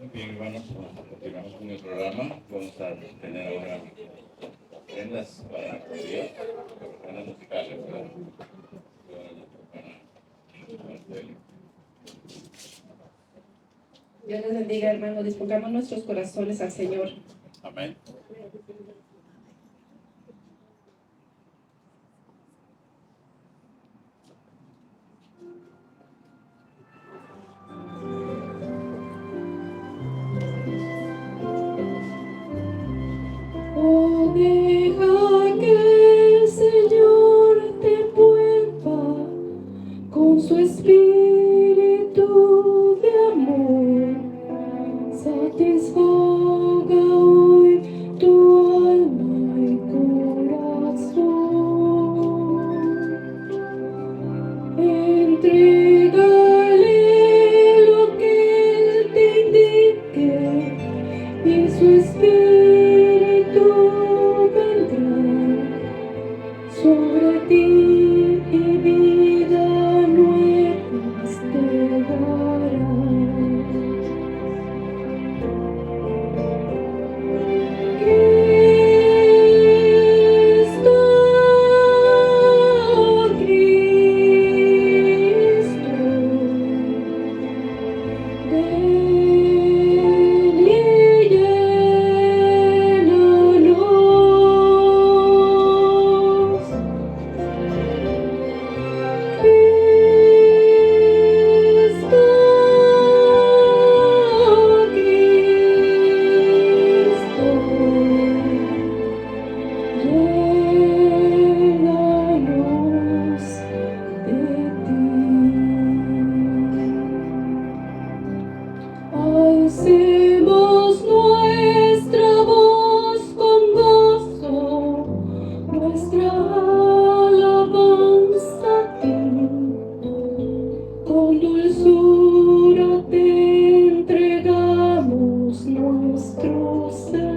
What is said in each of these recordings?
Muy bien, hermanos, continuamos con el programa. Vamos a tener ahora ofrendas para Dios, ofrendas musicales, ¿verdad? Dios les bendiga, hermanos. Dispongamos nuestros corazones al Señor. Amén. Oh, deja que el Señor te envuelva con su espíritu de amor. Satisfaga hoy tu alma y corazón. Entrégale lo que Él te indique y su espíritu vendrá sobre ti y vida nueva te dará. Cristo, ven y llénanos. Cristo, llénanos de ti. Alcemos nuestra voz con gozo, nuestra alabanza a ti. Con dulzura te entregamos nuestro ser.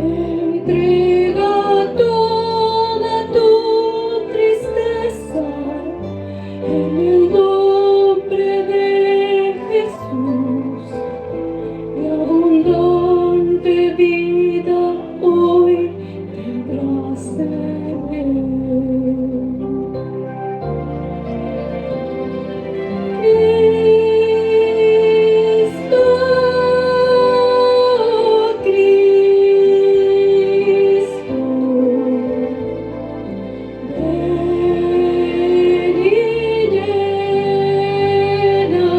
Entrega toda tu tristeza en el nombre de Jesús, y abundante vida hoy tendrás en él. Cristo, ven y llénanos. Cristo, llénanos de ti.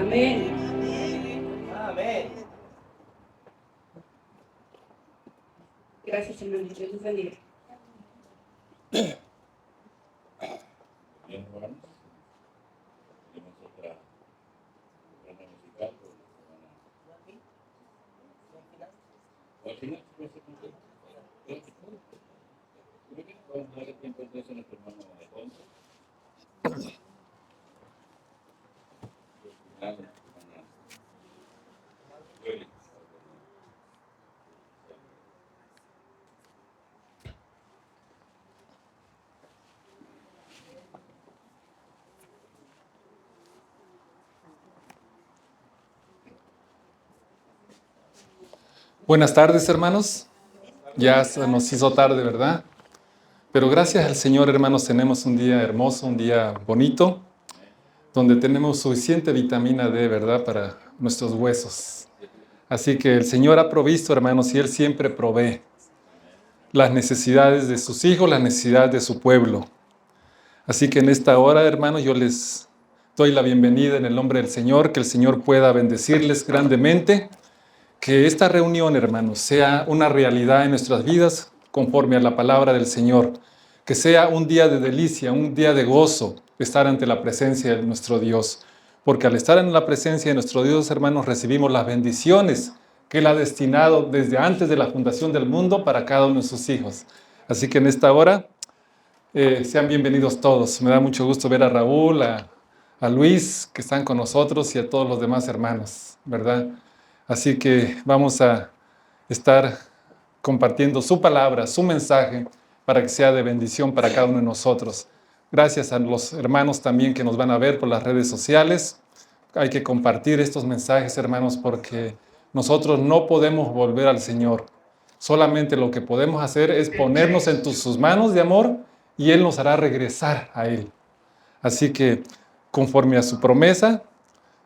Amén. Amén. Gracias, hermano. Dios les bendiga. Bien, hermanos. Tenemos otra ofrenda musical por la semana. ¿O al final? Creo que vamos a darle tiempo entonces a nuestro hermano Alfonso. Buenas tardes, hermanos. Ya se nos hizo tarde, ¿verdad? Pero gracias al Señor, hermanos, tenemos un día hermoso, un día bonito, donde tenemos suficiente vitamina D, ¿verdad?, para nuestros huesos. Así que el Señor ha provisto, hermanos, y Él siempre provee las necesidades de sus hijos, las necesidades de su pueblo. Así que en esta hora, hermanos, yo les doy la bienvenida en el nombre del Señor, que el Señor pueda bendecirles grandemente. Que esta reunión, hermanos, sea una realidad en nuestras vidas conforme a la palabra del Señor. Que sea un día de delicia, un día de gozo, estar ante la presencia de nuestro Dios. Porque al estar en la presencia de nuestro Dios, hermanos, recibimos las bendiciones que Él ha destinado desde antes de la fundación del mundo para cada uno de sus hijos. Así que en esta hora, sean bienvenidos todos. Me da mucho gusto ver a Raúl, a Luis, que están con nosotros, y a todos los demás hermanos, ¿verdad? Así que vamos a estar compartiendo su palabra, su mensaje, para que sea de bendición para cada uno de nosotros. Gracias a los hermanos también que nos van a ver por las redes sociales. Hay que compartir estos mensajes, hermanos, porque nosotros no podemos volver al Señor. Solamente lo que podemos hacer es ponernos en sus manos de amor y Él nos hará regresar a Él. Así que, conforme a su promesa,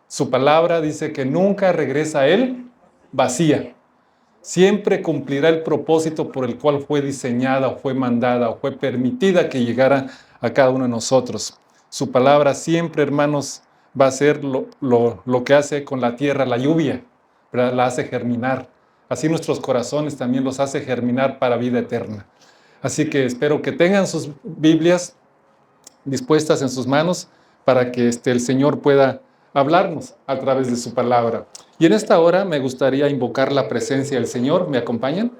su palabra dice que nunca regresa a Él vacía. Siempre cumplirá el propósito por el cual fue diseñada, o fue mandada, o fue permitida que llegara a cada uno de nosotros. Su palabra siempre, hermanos, va a ser lo que hace con la tierra la lluvia, ¿verdad? La hace germinar. Así nuestros corazones también los hace germinar para vida eterna. Así que espero que tengan sus Biblias dispuestas en sus manos para que el Señor pueda hablarnos a través de su palabra. Y en esta hora me gustaría invocar la presencia del Señor. ¿Me acompañan?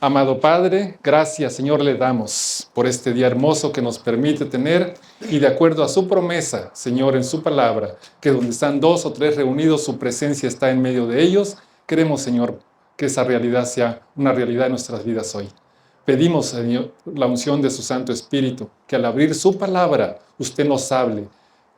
Amado Padre, gracias, Señor, le damos por este día hermoso que nos permite tener, y de acuerdo a su promesa, Señor, en su palabra, que donde están 2 o 3 reunidos, su presencia está en medio de ellos. Queremos, Señor, que esa realidad sea una realidad en nuestras vidas hoy. Pedimos, Señor, la unción de su Santo Espíritu, que al abrir su palabra, usted nos hable.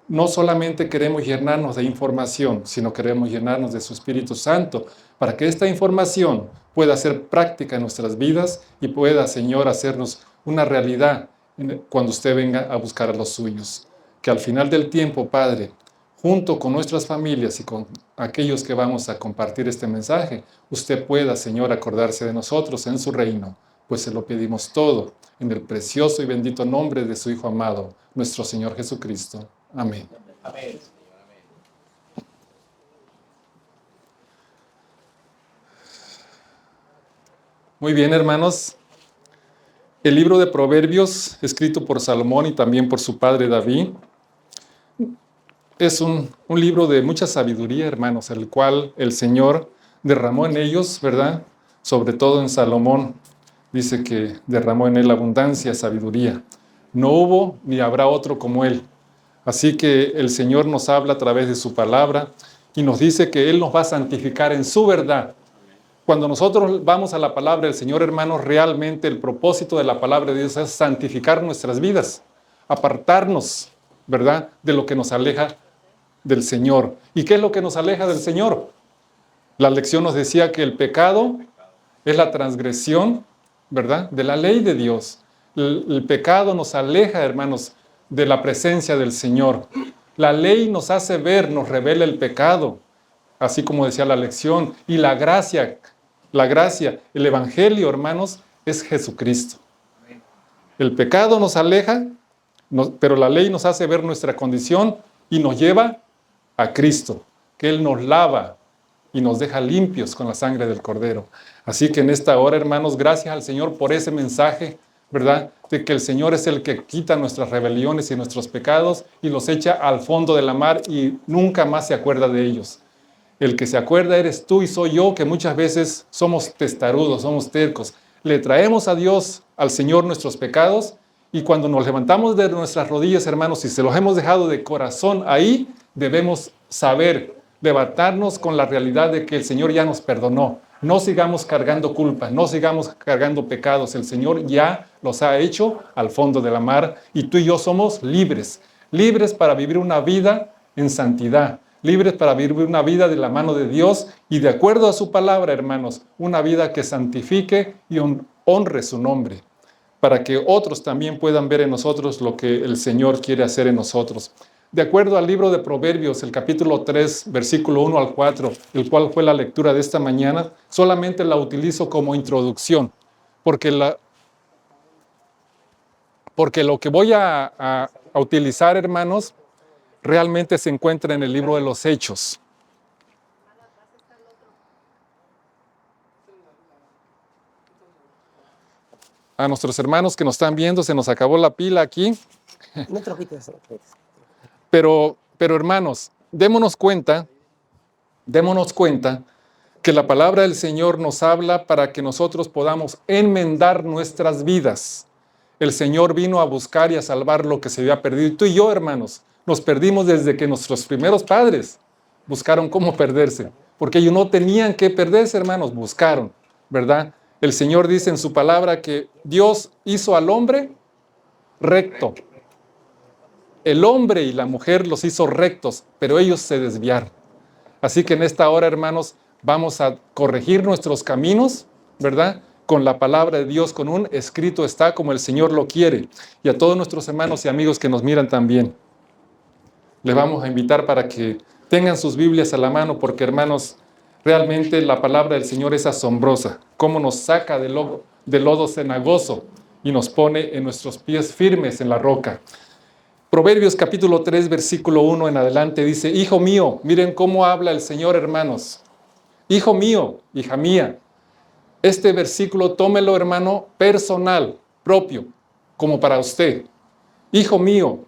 No solamente queremos llenarnos de información, sino queremos llenarnos de su Espíritu Santo, para que esta información pueda ser práctica en nuestras vidas y pueda, Señor, hacernos una realidad cuando usted venga a buscar a los suyos. Que al final del tiempo, Padre, junto con nuestras familias y con aquellos que vamos a compartir este mensaje, usted pueda, Señor, acordarse de nosotros en su reino, pues se lo pedimos todo en el precioso y bendito nombre de su Hijo amado, nuestro Señor Jesucristo. Amén. Amén. Muy bien, hermanos. El libro de Proverbios, escrito por Salomón y también por su padre David, es un libro de mucha sabiduría, hermanos, el cual el Señor derramó en ellos, ¿verdad? Sobre todo en Salomón. Dice que derramó en él abundancia, sabiduría. No hubo ni habrá otro como él. Así que el Señor nos habla a través de su palabra y nos dice que Él nos va a santificar en su verdad. Cuando nosotros vamos a la palabra del Señor, hermanos, realmente el propósito de la palabra de Dios es santificar nuestras vidas, apartarnos, ¿verdad?, de lo que nos aleja del Señor. ¿Y qué es lo que nos aleja del Señor? La lección nos decía que el pecado es la transgresión, ¿verdad?, de la ley de Dios. El pecado nos aleja, hermanos, de la presencia del Señor. La ley nos hace ver, nos revela el pecado, así como decía la lección, y la gracia, el evangelio, hermanos, es Jesucristo. El pecado nos aleja, pero la ley nos hace ver nuestra condición y nos lleva a Cristo, que Él nos lava y nos deja limpios con la sangre del Cordero. Así que en esta hora, hermanos, gracias al Señor por ese mensaje, ¿verdad?, de que el Señor es el que quita nuestras rebeliones y nuestros pecados y los echa al fondo de la mar y nunca más se acuerda de ellos. El que se acuerda eres tú y soy yo, que muchas veces somos testarudos, somos tercos. Le traemos a Dios, al Señor, nuestros pecados, y cuando nos levantamos de nuestras rodillas, hermanos, y se los hemos dejado de corazón ahí, debemos saber, levantarnos con la realidad de que el Señor ya nos perdonó. No sigamos cargando culpas, no sigamos cargando pecados. El Señor ya los ha hecho al fondo de la mar y tú y yo somos libres. Libres para vivir una vida en santidad. Libres para vivir una vida de la mano de Dios y de acuerdo a su palabra, hermanos, una vida que santifique y honre su nombre, para que otros también puedan ver en nosotros lo que el Señor quiere hacer en nosotros. De acuerdo al libro de Proverbios, el capítulo 3, versículo 1 al 4, el cual fue la lectura de esta mañana, solamente la utilizo como introducción, porque lo que voy a utilizar, hermanos, realmente se encuentra en el libro de los Hechos. A nuestros hermanos que nos están viendo, se nos acabó la pila aquí. No te lo quites. Pero hermanos, démonos cuenta démonos cuenta que la palabra del Señor nos habla para que nosotros podamos enmendar nuestras vidas. El Señor vino a buscar y a salvar lo que se había perdido. Y tú y yo, hermanos, nos perdimos desde que nuestros primeros padres buscaron cómo perderse. Porque ellos no tenían que perderse, hermanos, buscaron, ¿verdad? El Señor dice en su palabra que Dios hizo al hombre recto. El hombre y la mujer los hizo rectos, pero ellos se desviaron. Así que en esta hora, hermanos, vamos a corregir nuestros caminos, ¿verdad? Con la palabra de Dios, con un escrito está como el Señor lo quiere. Y a todos nuestros hermanos y amigos que nos miran también, les vamos a invitar para que tengan sus Biblias a la mano, porque, hermanos, realmente la palabra del Señor es asombrosa. Cómo nos saca del lodo cenagoso y nos pone en nuestros pies firmes en la roca. Proverbios capítulo 3, versículo 1 en adelante dice: Hijo mío, miren cómo habla el Señor, hermanos. Hijo mío, hija mía. Este versículo tómelo, hermano, personal, propio, como para usted. Hijo mío,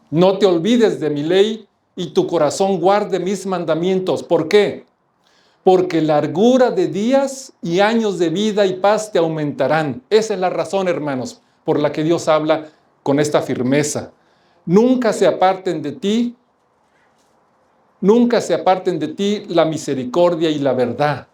no te olvides de mi ley y tu corazón guarde mis mandamientos. ¿Por qué? Porque largura de días y años de vida y paz te aumentarán. Esa es la razón, hermanos, por la que Dios habla con esta firmeza. Nunca se aparten de ti la misericordia y la verdad.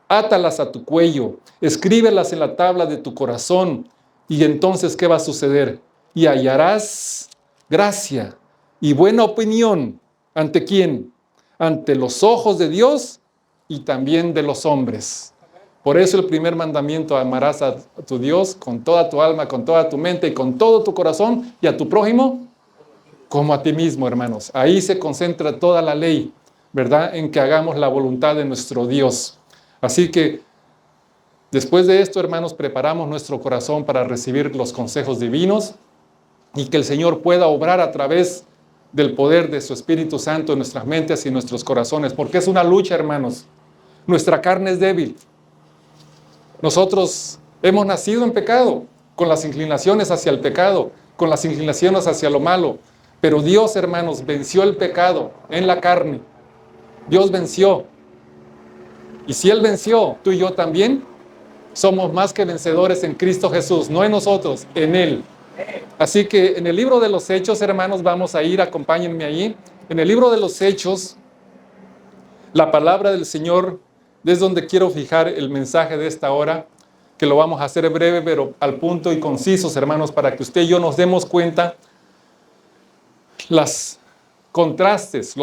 Átalas a tu cuello, escríbelas en la tabla de tu corazón. Y entonces, ¿qué va a suceder? Y hallarás gracia y buena opinión. ¿Ante quién? Ante los ojos de Dios y también de los hombres. Por eso el primer mandamiento: amarás a tu Dios con toda tu alma, con toda tu mente y con todo tu corazón, y a tu prójimo como a ti mismo, hermanos. Ahí se concentra toda la ley, ¿verdad? En que hagamos la voluntad de nuestro Dios. Así que, después de esto, hermanos, preparamos nuestro corazón para recibir los consejos divinos y que el Señor pueda obrar a través del poder de su Espíritu Santo en nuestras mentes y en nuestros corazones, porque es una lucha, hermanos. Nuestra carne es débil. Nosotros hemos nacido en pecado, con las inclinaciones hacia el pecado, con las inclinaciones hacia lo malo. Pero Dios, hermanos, venció el pecado en la carne. Dios venció. Y si Él venció, tú y yo también somos más que vencedores en Cristo Jesús, no en nosotros, en Él. Así que en el libro de los Hechos, hermanos, vamos a ir, acompáñenme allí. En el libro de los Hechos, la palabra del Señor es donde quiero fijar el mensaje de esta hora, que lo vamos a hacer breve, pero al punto y concisos, hermanos, para que usted y yo nos demos cuenta los contrastes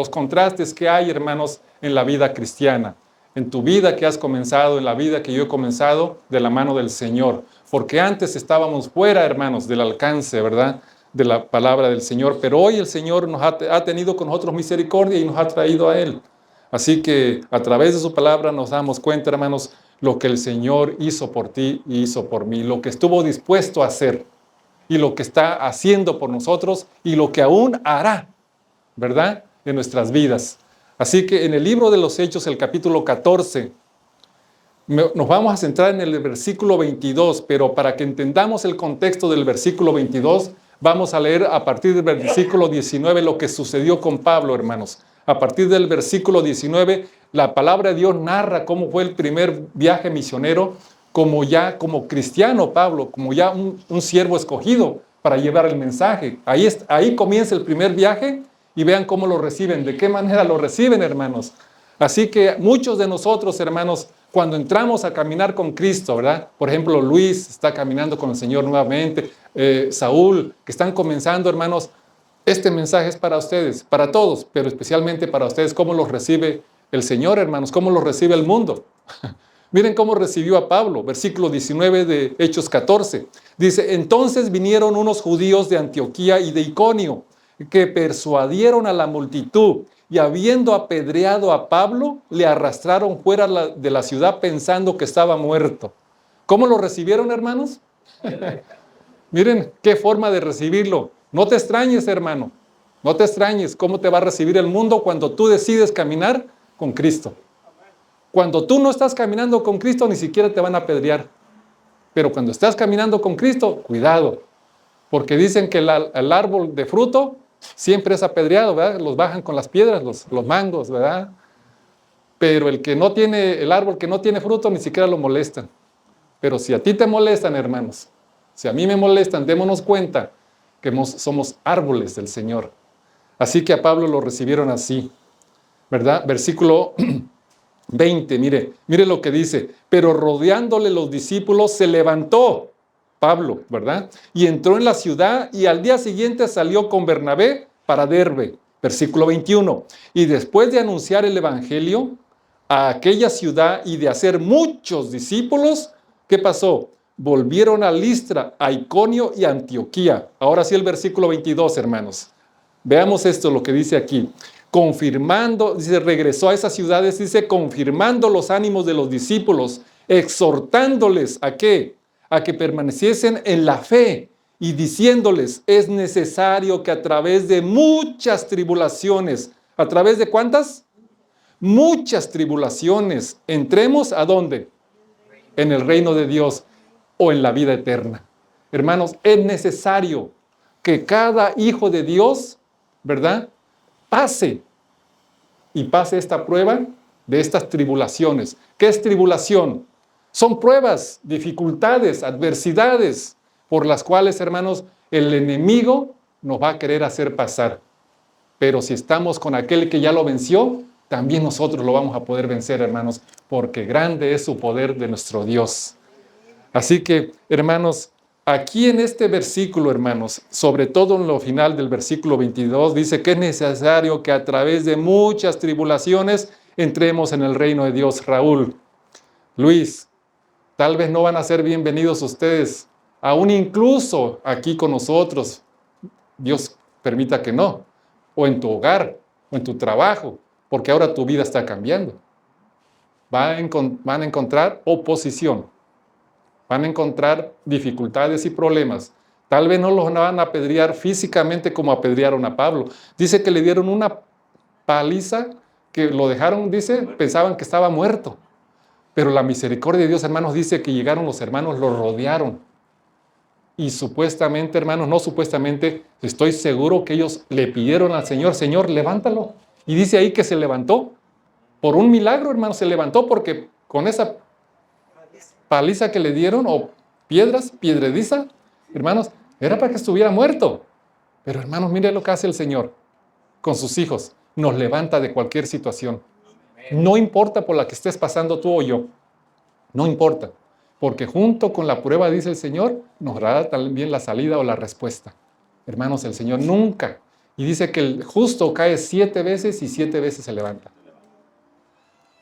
que hay, hermanos, en la vida cristiana, en tu vida que has comenzado, en la vida que yo he comenzado de la mano del Señor. Porque antes estábamos fuera, hermanos, del alcance, ¿verdad?, de la palabra del Señor. Pero hoy el Señor nos ha tenido con nosotros misericordia y nos ha traído a Él. Así que a través de su palabra nos damos cuenta, hermanos, lo que el Señor hizo por ti y hizo por mí, lo que estuvo dispuesto a hacer y lo que está haciendo por nosotros y lo que aún hará, ¿verdad?, en nuestras vidas. Así que en el libro de los Hechos, el capítulo 14, nos vamos a centrar en el versículo 22, pero para que entendamos el contexto del versículo 22, vamos a leer a partir del versículo 19 lo que sucedió con Pablo, hermanos. A partir del versículo 19, la palabra de Dios narra cómo fue el primer viaje misionero, como cristiano Pablo, como ya un siervo escogido para llevar el mensaje. Ahí comienza el primer viaje y vean cómo lo reciben, de qué manera lo reciben, hermanos. Así que muchos de nosotros, hermanos, cuando entramos a caminar con Cristo, ¿verdad? Por ejemplo, Luis está caminando con el Señor nuevamente, Saúl, que están comenzando, hermanos. Este mensaje es para ustedes, para todos, pero especialmente para ustedes. ¿Cómo los recibe el Señor, hermanos? ¿Cómo los recibe el mundo? Miren cómo recibió a Pablo, versículo 19 de Hechos 14. Dice: entonces vinieron unos judíos de Antioquía y de Iconio, que persuadieron a la multitud, y habiendo apedreado a Pablo, le arrastraron fuera de la ciudad pensando que estaba muerto. ¿Cómo lo recibieron, hermanos? Miren qué forma de recibirlo. No te extrañes, hermano. No te extrañes cómo te va a recibir el mundo cuando tú decides caminar con Cristo. Cuando tú no estás caminando con Cristo, ni siquiera te van a apedrear. Pero cuando estás caminando con Cristo, cuidado. Porque dicen que el árbol de fruto siempre es apedreado, ¿verdad? Los bajan con las piedras, los mangos, ¿verdad? pero el árbol que no tiene fruto ni siquiera lo molestan. Pero si a ti te molestan, hermanos, si a mí me molestan, démonos cuenta que somos árboles del Señor. Así que a Pablo lo recibieron así, ¿verdad? Versículo 20, mire lo que dice. Pero rodeándole los discípulos se levantó Pablo, ¿verdad? Y entró en la ciudad y al día siguiente salió con Bernabé para Derbe. Versículo 21. Y después de anunciar el evangelio a aquella ciudad y de hacer muchos discípulos, ¿qué pasó? Volvieron a Listra, a Iconio y a Antioquía. Ahora sí el versículo 22, hermanos. Veamos esto, lo que dice aquí. Confirmando, dice, regresó a esas ciudades, dice, confirmando los ánimos de los discípulos, exhortándoles ¿a qué? A que permaneciesen en la fe y diciéndoles, es necesario que a través de muchas tribulaciones, ¿a través de cuántas? Muchas tribulaciones, entremos ¿a dónde? En el reino de Dios o en la vida eterna. Hermanos, es necesario que cada hijo de Dios, ¿verdad?, pase esta prueba de estas tribulaciones. ¿Qué es tribulación? Son pruebas, dificultades, adversidades por las cuales, hermanos, el enemigo nos va a querer hacer pasar. Pero si estamos con aquel que ya lo venció, también nosotros lo vamos a poder vencer, hermanos, porque grande es su poder de nuestro Dios. Así que, hermanos, aquí en este versículo, hermanos, sobre todo en lo final del versículo 22, dice que es necesario que a través de muchas tribulaciones entremos en el reino de Dios. Raúl, Luis, tal vez no van a ser bienvenidos ustedes, aún incluso aquí con nosotros. Dios permita que no. O en tu hogar, o en tu trabajo, porque ahora tu vida está cambiando. Van a encontrar oposición. Van a encontrar dificultades y problemas. Tal vez no los van a apedrear físicamente como apedrearon a Pablo. Dice que le dieron una paliza que lo dejaron, dice, pensaban que estaba muerto. Pero la misericordia de Dios, hermanos, dice que llegaron los hermanos, lo rodearon. Y supuestamente, hermanos, no supuestamente, estoy seguro que ellos le pidieron al Señor, Señor, levántalo. Y dice ahí que se levantó. Por un milagro, hermanos, se levantó porque con esa paliza que le dieron, o piedrediza, hermanos, era para que estuviera muerto. Pero hermanos, mire lo que hace el Señor con sus hijos. Nos levanta de cualquier situación. No importa por la que estés pasando tú o yo. No importa. Porque junto con la prueba, dice el Señor, nos dará también la salida o la respuesta. Hermanos, el Señor nunca. Y dice que el justo cae 7 veces y 7 veces se levanta.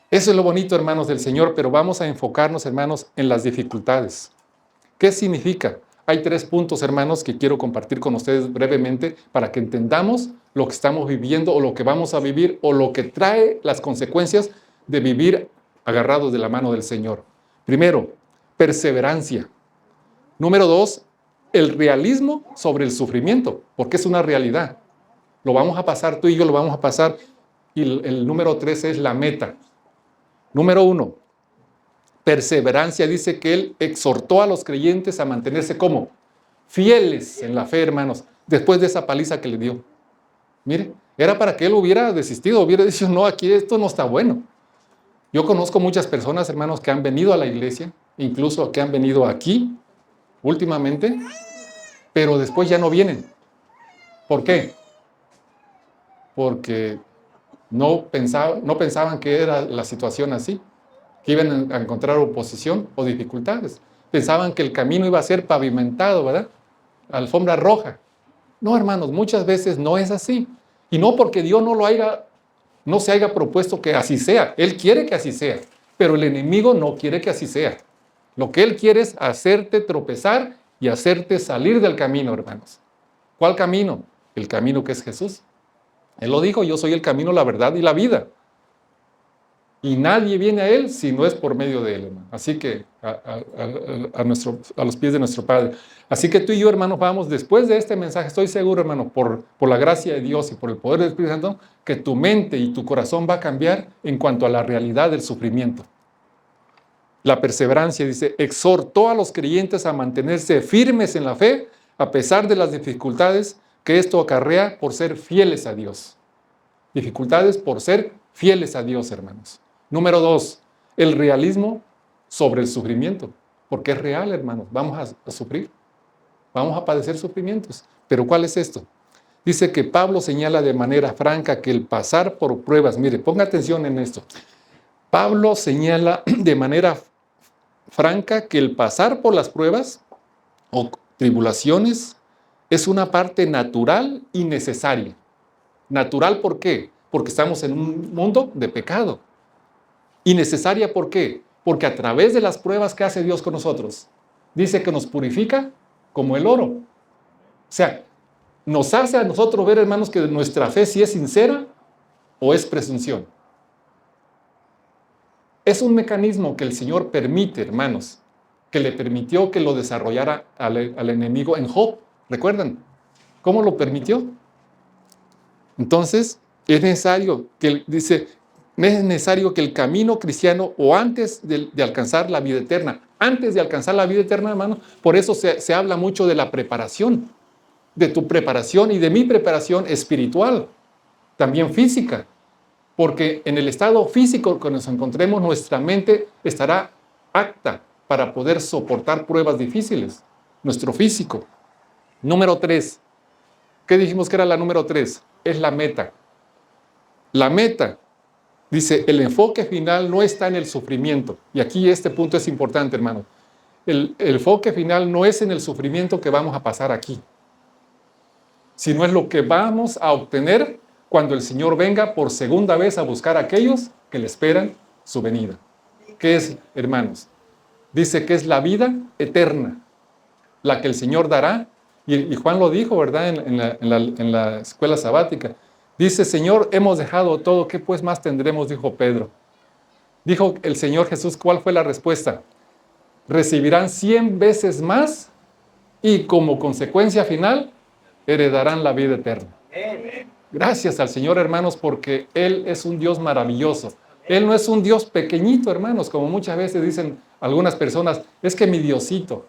Eso es lo bonito, hermanos, del Señor, pero vamos a enfocarnos, hermanos, en las dificultades. ¿Qué significa? Hay 3 puntos, hermanos, que quiero compartir con ustedes brevemente para que entendamos lo que estamos viviendo o lo que vamos a vivir o lo que trae las consecuencias de vivir agarrados de la mano del Señor. Primero, perseverancia. Número 2, el realismo sobre el sufrimiento, porque es una realidad. Lo vamos a pasar, tú y yo lo vamos a pasar. Y el número 3 es la meta. Número 1, perseverancia. Dice que él exhortó a los creyentes a mantenerse como fieles en la fe, hermanos, después de esa paliza que le dio. Mire, era para que él hubiera desistido, hubiera dicho, no, aquí esto no está bueno. Yo conozco muchas personas, hermanos, que han venido a la iglesia, incluso que han venido aquí últimamente, pero después ya no vienen. ¿Por qué? Porque no pensaban que era la situación así, que iban a encontrar oposición o dificultades. Pensaban que el camino iba a ser pavimentado, ¿verdad? Alfombra roja. No, hermanos, muchas veces no es así. Y no porque Dios no se haya propuesto que así sea. Él quiere que así sea, pero el enemigo no quiere que así sea. Lo que él quiere es hacerte tropezar y hacerte salir del camino, hermanos. ¿Cuál camino? El camino que es Jesús. Él lo dijo, yo soy el camino, la verdad y la vida. Y nadie viene a Él si no es por medio de Él, hermano. Así que a los pies de nuestro Padre. Así que tú y yo, hermanos, vamos, después de este mensaje, estoy seguro, hermano, por la gracia de Dios y por el poder del Espíritu Santo, que tu mente y tu corazón va a cambiar en cuanto a la realidad del sufrimiento. La perseverancia, dice, exhortó a los creyentes a mantenerse firmes en la fe, a pesar de las dificultades que esto acarrea por ser fieles a Dios. Dificultades por ser fieles a Dios, hermanos. Número 2, el realismo sobre el sufrimiento. Porque es real, hermanos. Vamos a sufrir. Vamos a padecer sufrimientos. Pero ¿cuál es esto? Dice que Pablo señala de manera franca que el pasar por pruebas, mire, ponga atención en esto. Pablo señala de manera franca que el pasar por las pruebas o tribulaciones es una parte natural y necesaria. Natural, ¿por qué? Porque estamos en un mundo de pecado. Y necesaria, ¿por qué? Porque a través de las pruebas que hace Dios con nosotros, dice que nos purifica como el oro. O sea, nos hace a nosotros ver, hermanos, que nuestra fe si es sincera o es presunción. Es un mecanismo que el Señor permite, hermanos, que le permitió que lo desarrollara al enemigo en Job. ¿Recuerdan? ¿Cómo lo permitió? Entonces, es necesario que el camino cristiano, o antes de alcanzar la vida eterna, hermano, por eso se habla mucho de la preparación, de tu preparación y de mi preparación espiritual, también física, porque en el estado físico que nos encontremos, nuestra mente estará apta para poder soportar pruebas difíciles, nuestro físico. Número 3, ¿qué dijimos que era la número 3? Es la meta. La meta, dice, el enfoque final no está en el sufrimiento. Y aquí este punto es importante, hermano. El enfoque final no es en el sufrimiento que vamos a pasar aquí, sino es lo que vamos a obtener cuando el Señor venga por segunda vez a buscar a aquellos que le esperan su venida. ¿Qué es, hermanos? Dice que es la vida eterna, la que el Señor dará. Y Juan lo dijo, ¿verdad? En la escuela sabática. Dice, Señor, hemos dejado todo, ¿qué pues más tendremos? Dijo Pedro. Dijo el Señor Jesús, ¿cuál fue la respuesta? Recibirán 100 veces más y como consecuencia final, heredarán la vida eterna. Gracias al Señor, hermanos, porque Él es un Dios maravilloso. Él no es un Dios pequeñito, hermanos, como muchas veces dicen algunas personas, es que mi Diosito.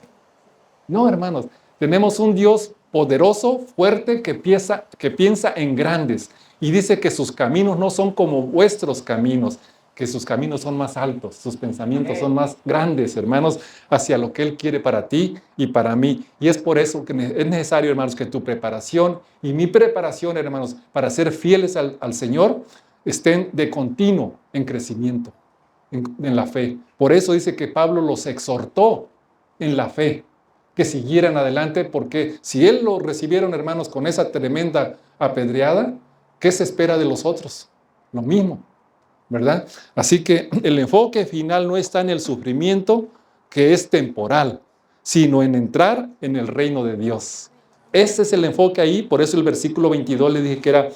No, hermanos, tenemos un Dios poderoso, fuerte, que piensa en grandes. Y dice que sus caminos no son como vuestros caminos, que sus caminos son más altos, sus pensamientos son más grandes, hermanos, hacia lo que Él quiere para ti y para mí. Y es por eso que es necesario, hermanos, que tu preparación y mi preparación, hermanos, para ser fieles al Señor, estén de continuo en crecimiento, en la fe. Por eso dice que Pablo los exhortó en la fe, que siguieran adelante, porque si Él lo recibieron, hermanos, con esa tremenda apedreada, ¿qué se espera de los otros? Lo mismo, ¿verdad? Así que el enfoque final no está en el sufrimiento, que es temporal, sino en entrar en el reino de Dios. Ese es el enfoque ahí, por eso el versículo 22 le dije que era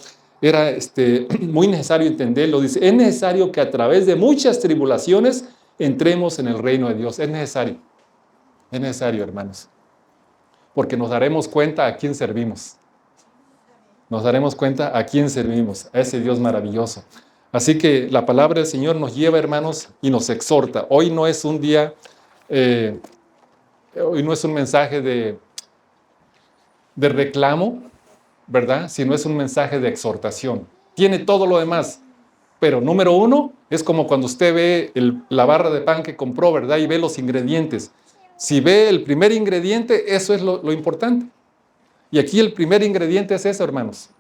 muy necesario entenderlo. Dice, es necesario que a través de muchas tribulaciones entremos en el reino de Dios. Es necesario, hermanos, porque nos daremos cuenta a quién servimos. Nos daremos cuenta a quién servimos, a ese Dios maravilloso. Así que la palabra del Señor nos lleva, hermanos, y nos exhorta. Hoy no es un día, hoy no es un mensaje de reclamo, ¿verdad? Sino es un mensaje de exhortación. Tiene todo lo demás, pero número 1 es como cuando usted ve la barra de pan que compró, ¿verdad? Y ve los ingredientes. Si ve el primer ingrediente, eso es lo importante. Y aquí el primer ingrediente es eso, hermanos.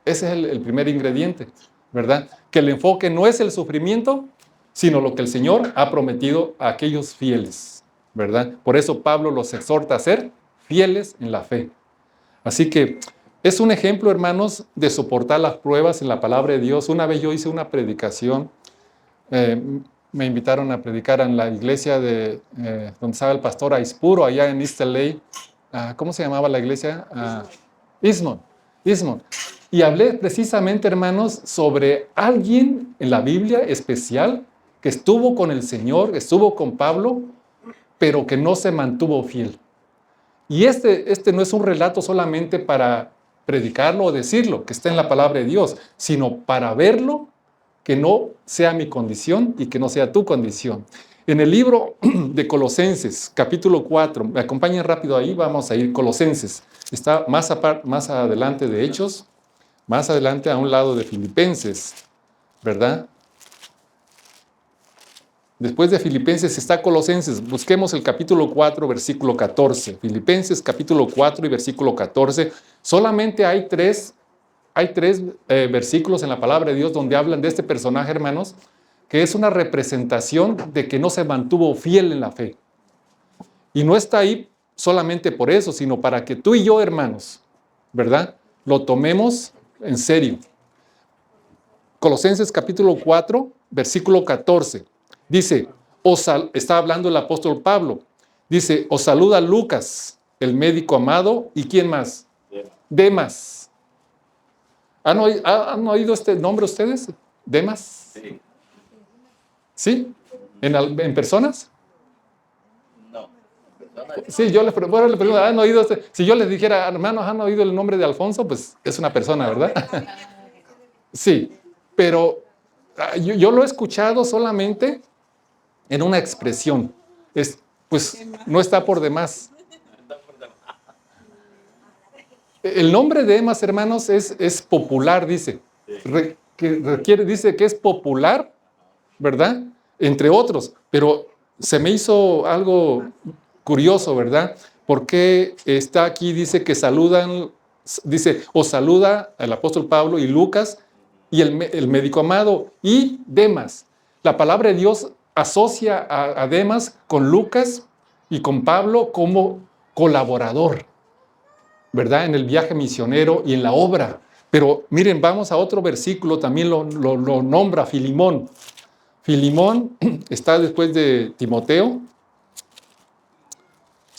Ese es el primer ingrediente, ¿verdad? Que el enfoque no es el sufrimiento, sino lo que el Señor ha prometido a aquellos fieles, ¿verdad? Por eso Pablo los exhorta a ser fieles en la fe. Así que es un ejemplo, hermanos, de soportar las pruebas en la palabra de Dios. Una vez yo hice una predicación, me invitaron a predicar en la iglesia de donde estaba el pastor Aispuro, allá en East LA. ¿Cómo se llamaba la iglesia? Eastmont. Y hablé precisamente, hermanos, sobre alguien en la Biblia especial que estuvo con el Señor, estuvo con Pablo, pero que no se mantuvo fiel. Y este no es un relato solamente para predicarlo o decirlo, que está en la palabra de Dios, sino para verlo, que no sea mi condición y que no sea tu condición. En el libro de Colosenses, capítulo 4, me acompañen rápido ahí, vamos a ir, Colosenses. Está más adelante de Hechos, más adelante a un lado de Filipenses, ¿verdad? Después de Filipenses está Colosenses. Busquemos el capítulo 4, versículo 14. Filipenses capítulo 4 y versículo 14. Solamente hay tres versículos en la palabra de Dios donde hablan de este personaje, hermanos, que es una representación de que no se mantuvo fiel en la fe. Y no está ahí solamente por eso, sino para que tú y yo, hermanos, ¿verdad?, lo tomemos en serio. Colosenses capítulo 4, versículo 14. Dice, está hablando el apóstol Pablo. Dice, os saluda Lucas, el médico amado, ¿y quién más? Demas. ¿Han oído este nombre ustedes? ¿Demas? Sí. ¿Sí? ¿En personas? No. Sí, yo les pregunto, ¿han oído este? Si yo les dijera, hermanos, ¿han oído el nombre de Alfonso? Pues es una persona, ¿verdad? Sí, pero yo lo he escuchado solamente en una expresión. Pues no está por demás. El nombre de Demas, hermanos, es popular, dice. Dice que es popular, ¿verdad? Entre otros. Pero se me hizo algo curioso, ¿verdad? Porque está aquí, dice que saludan, dice, os saluda el apóstol Pablo y Lucas y el médico amado y Demas. La palabra de Dios asocia a Demas con Lucas y con Pablo como colaborador, ¿verdad? En el viaje misionero y en la obra. Pero miren, vamos a otro versículo, también lo nombra Filimón. Filimón está después de Timoteo.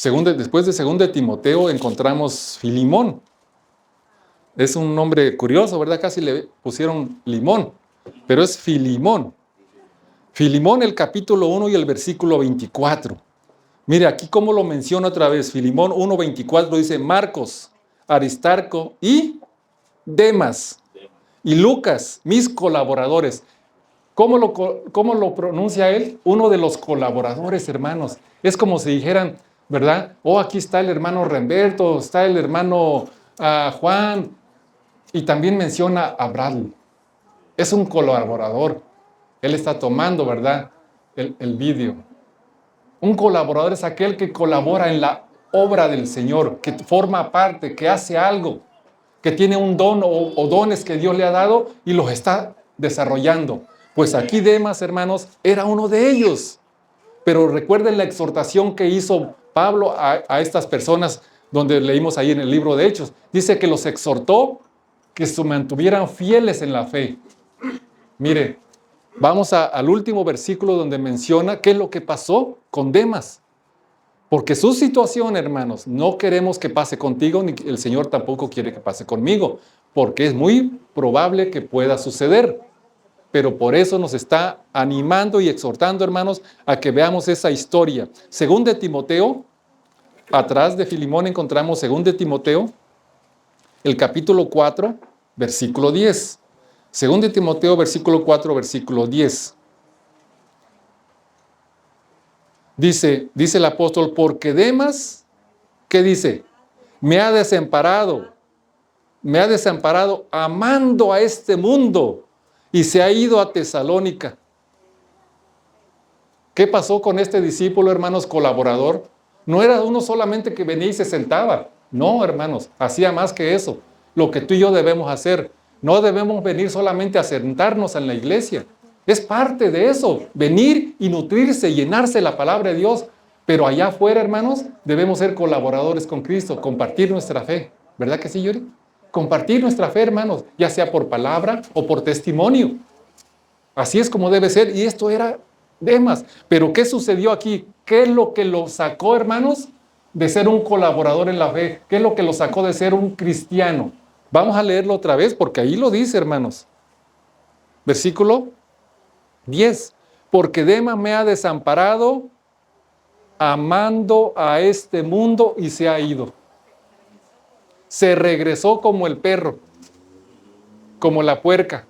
Después de 2 de Timoteo encontramos Filimón. Es un nombre curioso, ¿verdad? Casi le pusieron limón, pero es Filimón. Filimón, el capítulo 1 y el versículo 24. Mire, aquí cómo lo menciona otra vez. Filimón 1:24 dice, Marcos, Aristarco y Demas y Lucas, mis colaboradores. ¿Cómo lo pronuncia él? Uno de los colaboradores, hermanos. Es como si dijeran, ¿verdad? Oh, aquí está el hermano Remberto, está el hermano Juan, y también menciona a Bradley. Es un colaborador. Él está tomando, ¿verdad?, el vídeo. Un colaborador es aquel que colabora en la obra del Señor, que forma parte, que hace algo, que tiene un don o dones que Dios le ha dado y los está desarrollando. Pues aquí Demas, hermanos, era uno de ellos. Pero recuerden la exhortación que hizo Pablo a estas personas, donde leímos ahí en el libro de Hechos. Dice que los exhortó que se mantuvieran fieles en la fe. Mire, vamos al último versículo donde menciona qué es lo que pasó con Demas. Porque su situación, hermanos, no queremos que pase contigo, ni el Señor tampoco quiere que pase conmigo, porque es muy probable que pueda suceder. Pero por eso nos está animando y exhortando, hermanos, a que veamos esa historia. 2 de Timoteo, atrás de Filimón encontramos 2 de Timoteo, el capítulo 4, versículo 10. 2 de Timoteo, versículo 4, versículo 10. Dice el apóstol, porque Demas, ¿qué dice? Me ha desamparado amando a este mundo y se ha ido a Tesalónica. ¿Qué pasó con este discípulo, hermanos, colaborador? No era uno solamente que venía y se sentaba. No, hermanos, hacía más que eso. Lo que tú y yo debemos hacer. No debemos venir solamente a sentarnos en la iglesia. Es parte de eso, venir y nutrirse, llenarse de la palabra de Dios. Pero allá afuera, hermanos, debemos ser colaboradores con Cristo, compartir nuestra fe. ¿Verdad que sí, Yuri? Compartir nuestra fe, hermanos, ya sea por palabra o por testimonio. Así es como debe ser. Y esto era Demas. Pero ¿qué sucedió aquí? ¿Qué es lo que lo sacó, hermanos, de ser un colaborador en la fe? ¿Qué es lo que lo sacó de ser un cristiano? Vamos a leerlo otra vez porque ahí lo dice, hermanos. Versículo 10. Porque Demas me ha desamparado amando a este mundo y se ha ido. Se regresó como el perro, como la puerca.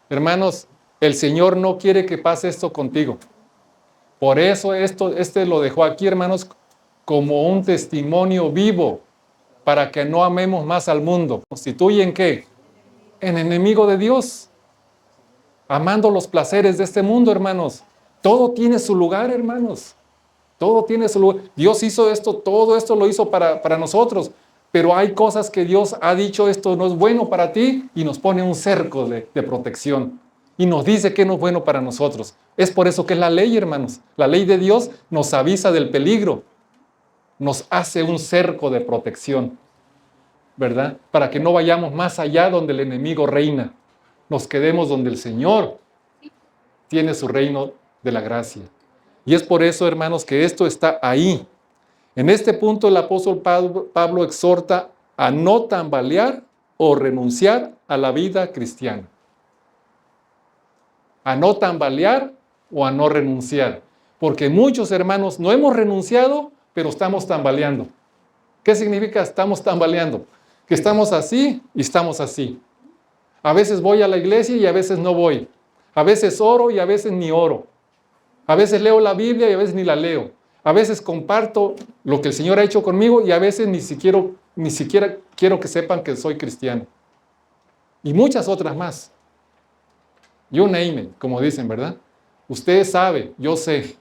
Hermanos, el Señor no quiere que pase esto contigo. Por eso este lo dejó aquí, hermanos, como un testimonio vivo para que no amemos más al mundo. ¿Constituyen qué? En enemigo de Dios. amando los placeres de este mundo, hermanos. Todo tiene su lugar, hermanos. Todo tiene su lugar. Dios hizo esto, todo esto lo hizo para nosotros. Pero hay cosas que Dios ha dicho, esto no es bueno para ti, y nos pone un cerco de protección. Y nos dice que no es bueno para nosotros. Es por eso que es la ley, hermanos. La ley de Dios nos avisa del peligro. Nos hace un cerco de protección, ¿verdad? Para que no vayamos más allá donde el enemigo reina. Nos quedemos donde el Señor tiene su reino de la gracia. Y es por eso, hermanos, que esto está ahí. En este punto el apóstol Pablo exhorta a no tambalear o renunciar a la vida cristiana. A no tambalear o a no renunciar. Porque muchos hermanos no hemos renunciado, pero estamos tambaleando. ¿Qué significa estamos tambaleando? Que estamos así y estamos así. A veces voy a la iglesia y a veces no voy. A veces oro y a veces ni oro. A veces leo la Biblia y a veces ni la leo. A veces comparto lo que el Señor ha hecho conmigo y a veces ni siquiera quiero que sepan que soy cristiano. Y muchas otras más. You name it, como dicen, ¿verdad? Usted sabe, yo sé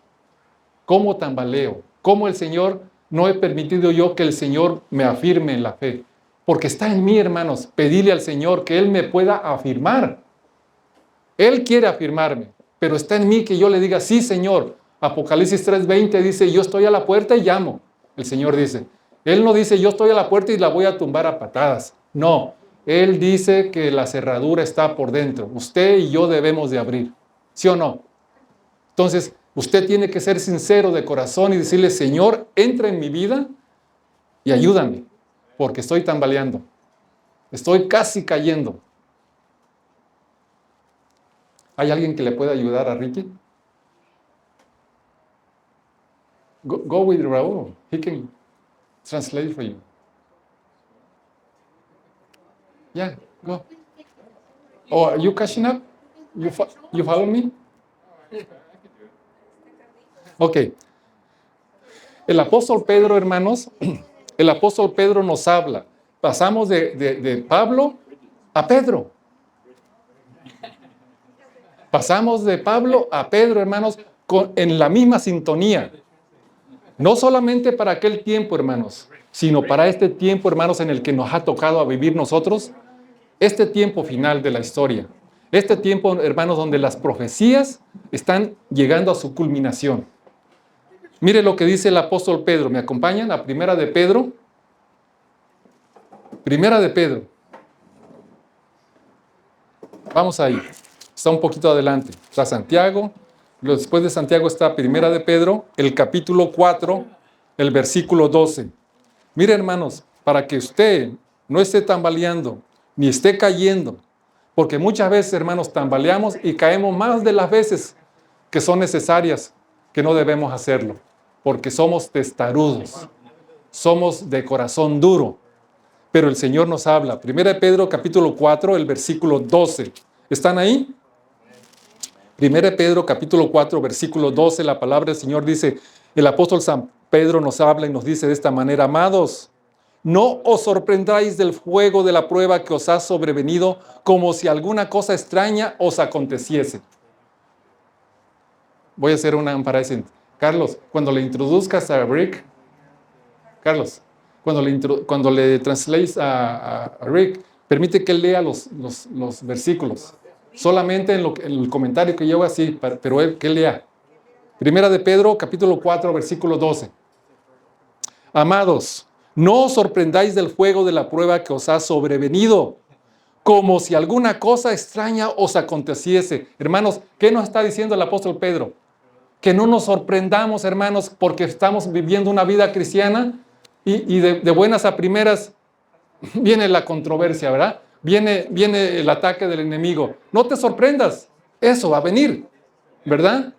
cómo tambaleo, cómo el Señor, no he permitido yo que el Señor me afirme en la fe. Porque está en mí, hermanos, pedirle al Señor que Él me pueda afirmar. Él quiere afirmarme, pero está en mí que yo le diga, sí, Señor. Apocalipsis 3:20 dice, yo estoy a la puerta y llamo. El Señor dice. Él no dice, yo estoy a la puerta y la voy a tumbar a patadas. No, Él dice que la cerradura está por dentro. Usted y yo debemos de abrir. ¿Sí o no? Entonces, usted tiene que ser sincero de corazón y decirle, Señor, entra en mi vida y ayúdame, porque estoy tambaleando. Estoy casi cayendo. ¿Hay alguien que le pueda ayudar a Ricky? Go with Raúl. He can translate for you. Yeah, go. Oh, are you catching up? You follow me? Ok. El apóstol Pedro, hermanos, el apóstol Pedro nos habla. Pasamos de Pablo a Pedro. Pasamos de Pablo a Pedro, hermanos, en la misma sintonía. No solamente para aquel tiempo, hermanos, sino para este tiempo, hermanos, en el que nos ha tocado a vivir nosotros, este tiempo final de la historia. Este tiempo, hermanos, donde las profecías están llegando a su culminación. Mire lo que dice el apóstol Pedro. ¿Me acompañan a Primera de Pedro? Primera de Pedro. Vamos ahí. Está un poquito adelante. Está Santiago. Después de Santiago está Primera de Pedro, el capítulo 4, el versículo 12. Mire, hermanos, para que usted no esté tambaleando, ni esté cayendo, porque muchas veces, hermanos, tambaleamos y caemos más de las veces que son necesarias, que no debemos hacerlo, porque somos testarudos, somos de corazón duro. Pero el Señor nos habla. Primera de Pedro, capítulo 4, el versículo 12. ¿Están ahí? Primera de Pedro, capítulo 4, versículo 12, la palabra del Señor dice, el apóstol San Pedro nos habla y nos dice de esta manera, amados, no os sorprendáis del fuego de la prueba que os ha sobrevenido como si alguna cosa extraña os aconteciese. Voy a hacer un paréntesis. Carlos, cuando le introduzcas a Rick, Carlos, cuando le translates a Rick, permite que él lea los versículos. Solamente en el comentario que yo hago así, pero él que lea. Primera de Pedro, capítulo 4, versículo 12. Amados, no os sorprendáis del fuego de la prueba que os ha sobrevenido, como si alguna cosa extraña os aconteciese. Hermanos, ¿qué nos está diciendo el apóstol Pedro? Que no nos sorprendamos, hermanos, porque estamos viviendo una vida cristiana y de buenas a primeras viene la controversia, ¿verdad? Viene el ataque del enemigo. No te sorprendas, eso va a venir, ¿verdad?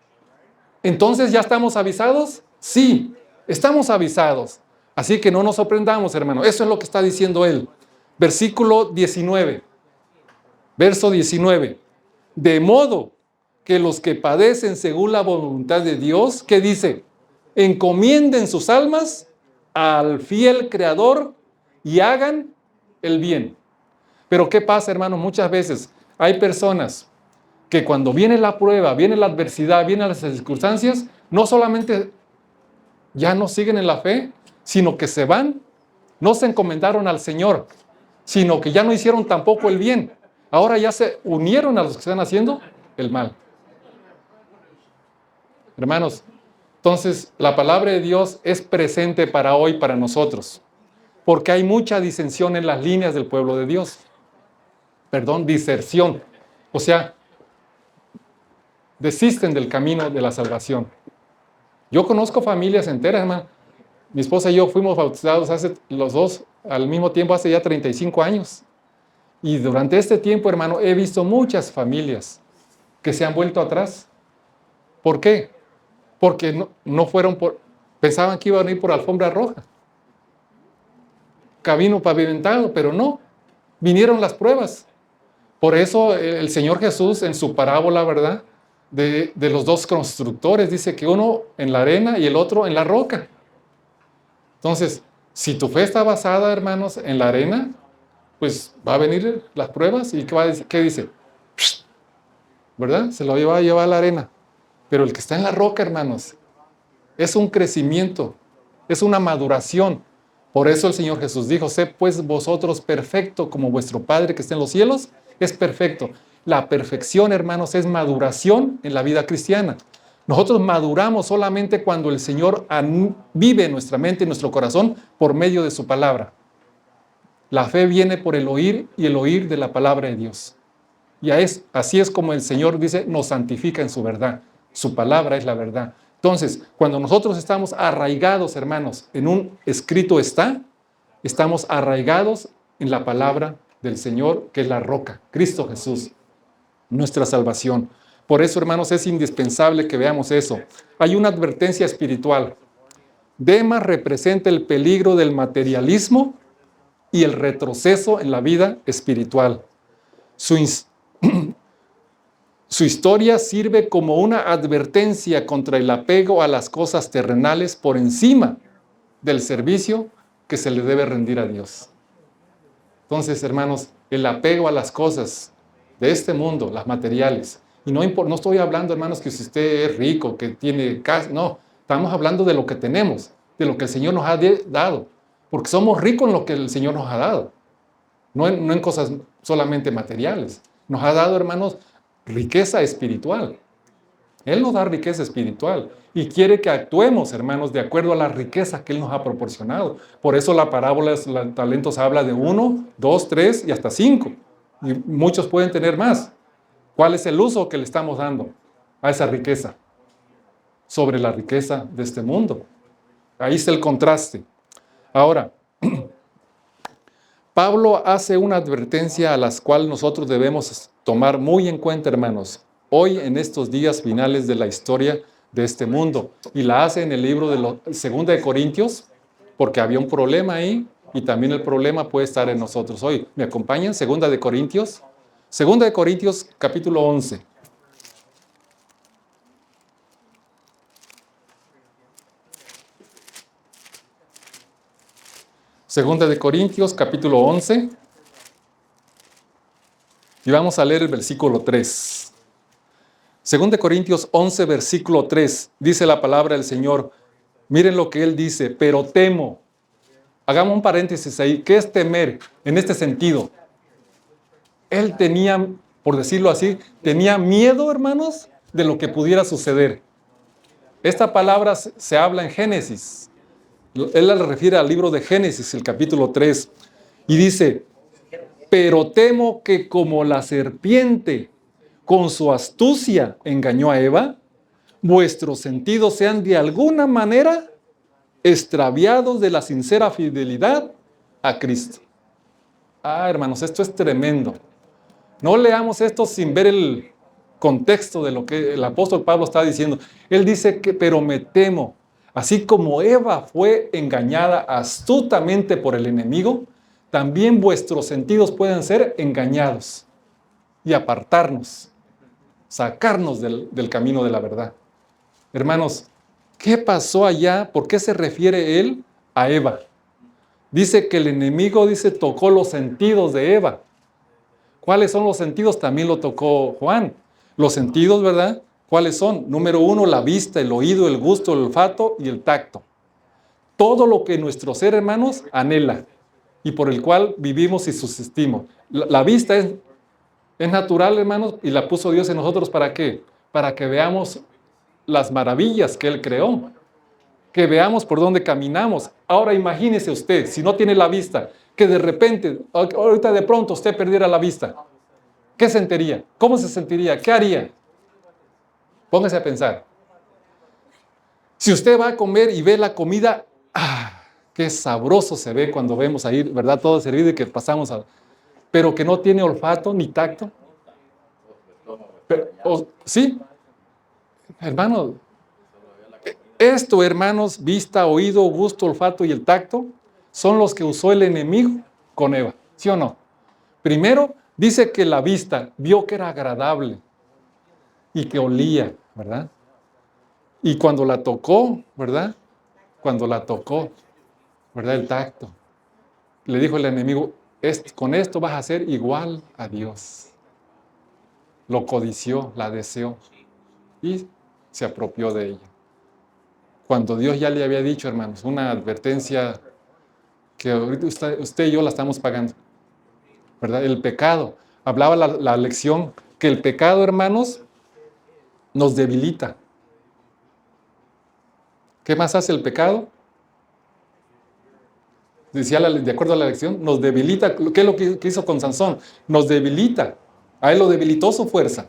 Entonces, ¿ya estamos avisados? Sí, estamos avisados. Así que no nos sorprendamos, hermano. Eso es lo que está diciendo él. Versículo 19. Verso 19. De modo que los que padecen según la voluntad de Dios, ¿qué dice? Encomienden sus almas al fiel Creador y hagan el bien. Pero ¿qué pasa, hermanos? Muchas veces hay personas que cuando viene la prueba, viene la adversidad, vienen las circunstancias, no solamente ya no siguen en la fe, sino que se van, no se encomendaron al Señor, sino que ya no hicieron tampoco el bien. Ahora ya se unieron a los que están haciendo el mal. Hermanos, entonces la palabra de Dios es presente para hoy, para nosotros, porque hay mucha disensión en las líneas del pueblo de Dios. Perdón, diserción. O sea, desisten del camino de la salvación. Yo conozco familias enteras, hermano. Mi esposa y yo fuimos bautizados los dos al mismo tiempo, hace ya 35 años. Y durante este tiempo, hermano, he visto muchas familias que se han vuelto atrás. ¿Por qué? Porque no fueron pensaban que iban a ir por alfombra roja. Camino pavimentado, pero no. Vinieron las pruebas. Por eso el Señor Jesús en su parábola, ¿verdad?, de los dos constructores, dice que uno en la arena y el otro en la roca. Entonces, si tu fe está basada, hermanos, en la arena, pues va a venir las pruebas y ¿qué dice? ¿Verdad? Se lo va a llevar a la arena. Pero el que está en la roca, hermanos, es un crecimiento, es una maduración. Por eso el Señor Jesús dijo, sé pues vosotros perfecto como vuestro Padre que está en los cielos es perfecto. La perfección, hermanos, es maduración en la vida cristiana. Nosotros maduramos solamente cuando el Señor vive en nuestra mente y nuestro corazón por medio de su palabra. La fe viene por el oír y el oír de la palabra de Dios. Y así es como el Señor dice, nos santifica en su verdad. Su palabra es la verdad. Entonces, cuando nosotros estamos arraigados, hermanos, en un escrito estamos arraigados en la palabra del Señor, que es la roca, Cristo Jesús, nuestra salvación. Por eso, hermanos, es indispensable que veamos eso. Hay una advertencia espiritual. Demas representa el peligro del materialismo y el retroceso en la vida espiritual. Su historia sirve como una advertencia contra el apego a las cosas terrenales por encima del servicio que se le debe rendir a Dios. Entonces, hermanos, el apego a las cosas de este mundo, las materiales, y no estoy hablando, hermanos, que si usted es rico, que tiene casa, no, estamos hablando de lo que tenemos, de lo que el Señor nos ha dado, porque somos ricos en lo que el Señor nos ha dado, no en cosas solamente materiales. Nos ha dado, hermanos, riqueza espiritual. Él nos da riqueza espiritual y quiere que actuemos, hermanos, de acuerdo a la riqueza que Él nos ha proporcionado. Por eso la parábola de los talentos habla de 1, 2, 3 y hasta 5. Y muchos pueden tener más. ¿Cuál es el uso que le estamos dando a esa riqueza? Sobre la riqueza de este mundo. Ahí está el contraste. Ahora, Pablo hace una advertencia a la cual nosotros debemos tomar muy en cuenta, hermanos, hoy en estos días finales de la historia de este mundo. Y la hace en el libro de 2 de Corintios, porque había un problema ahí, y también el problema puede estar en nosotros hoy. ¿Me acompañan? 2 de Corintios. 2 de Corintios, capítulo 11. Segunda de Corintios, capítulo 11. Y vamos a leer el versículo 3. Según de Corintios 11, versículo 3, dice la palabra del Señor. Miren lo que Él dice, pero temo. Hagamos un paréntesis ahí. ¿Qué es temer en este sentido? Él tenía, por decirlo así, tenía miedo, hermanos, de lo que pudiera suceder. Esta palabra se habla en Génesis. Él le refiere al libro de Génesis, el capítulo 3, y dice, pero temo que como la serpiente con su astucia engañó a Eva, vuestros sentidos sean de alguna manera extraviados de la sincera fidelidad a Cristo. Hermanos, esto es tremendo. No leamos esto sin ver el contexto de lo que el apóstol Pablo está diciendo. Él dice que, pero me temo. Así como Eva fue engañada astutamente por el enemigo, también vuestros sentidos pueden ser engañados y apartarnos, sacarnos del camino de la verdad. Hermanos, ¿qué pasó allá? ¿Por qué se refiere él a Eva? Dice que el enemigo, tocó los sentidos de Eva. ¿Cuáles son los sentidos? También lo tocó Juan. Los sentidos, ¿verdad? ¿Cuáles son? Número 1, la vista, el oído, el gusto, el olfato y el tacto. Todo lo que nuestro ser, hermanos, anhela y por el cual vivimos y subsistimos. La vista es natural, hermanos, y la puso Dios en nosotros, ¿para qué? Para que veamos las maravillas que Él creó, que veamos por dónde caminamos. Ahora imagínese usted, si no tiene la vista, que de repente, ahorita de pronto usted perdiera la vista. ¿Qué sentiría? ¿Cómo se sentiría? ¿Qué haría? Póngase a pensar. Si usted va a comer y ve la comida, qué sabroso se ve cuando vemos ahí, ¿verdad? Todo servido y que pasamos a... Pero que no tiene olfato ni tacto. ¿Sí? Hermano, esto, hermanos, vista, oído, gusto, olfato y el tacto, son los que usó el enemigo con Eva. ¿Sí o no? Primero, dice que la vista vio que era agradable y que olía, ¿verdad? Y cuando la tocó, ¿verdad? Cuando la tocó, ¿verdad? El tacto. Le dijo el enemigo, con esto vas a ser igual a Dios. Lo codició, la deseó y se apropió de ella. Cuando Dios ya le había dicho, hermanos, una advertencia que ahorita usted y yo la estamos pagando, ¿verdad? El pecado. Hablaba la lección que el pecado, hermanos, nos debilita. ¿Qué más hace el pecado? Decía, de acuerdo a la lección, nos debilita. ¿Qué es lo que hizo con Sansón? Nos debilita. A él lo debilitó su fuerza.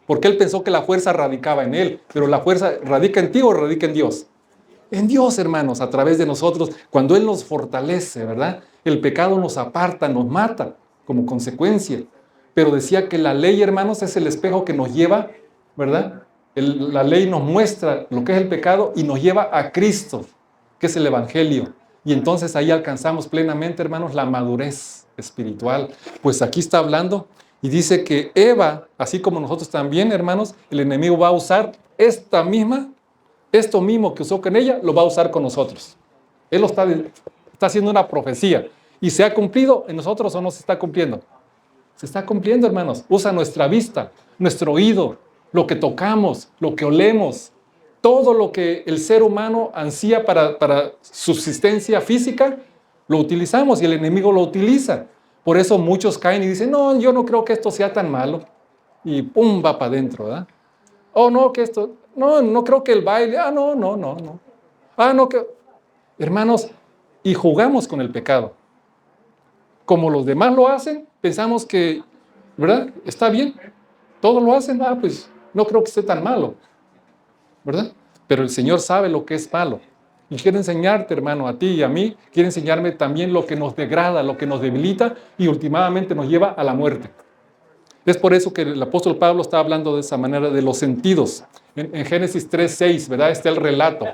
Porque él pensó que la fuerza radicaba en él. Pero la fuerza radica en ti o radica en Dios. En Dios, hermanos, a través de nosotros. Cuando Él nos fortalece, ¿verdad? El pecado nos aparta, nos mata como consecuencia. Pero decía que la ley, hermanos, es el espejo que nos lleva, ¿verdad? La ley nos muestra lo que es el pecado y nos lleva a Cristo, que es el Evangelio. Y entonces ahí alcanzamos plenamente, hermanos, la madurez espiritual. Pues aquí está hablando y dice que Eva, así como nosotros también, hermanos, el enemigo va a usar esto mismo que usó con ella, lo va a usar con nosotros. Él lo está haciendo una profecía. ¿Y se ha cumplido en nosotros o no se está cumpliendo? Se está cumpliendo, hermanos. Usa nuestra vista, nuestro oído, lo que tocamos, lo que olemos, todo lo que el ser humano ansía para subsistencia física, lo utilizamos y el enemigo lo utiliza. Por eso muchos caen y dicen, no, yo no creo que esto sea tan malo. Y pum, va para adentro, ¿verdad? Oh, no, que esto... No creo que el baile, no. Hermanos, y jugamos con el pecado. Como los demás lo hacen, pensamos que, ¿verdad? Está bien, todos lo hacen, pues no creo que esté tan malo, ¿verdad? Pero el Señor sabe lo que es malo. Y quiere enseñarte, hermano, a ti y a mí, quiere enseñarme también lo que nos degrada, lo que nos debilita y últimamente nos lleva a la muerte. Es por eso que el apóstol Pablo está hablando de esa manera de los sentidos. En Génesis 3:6, ¿verdad? Está el relato.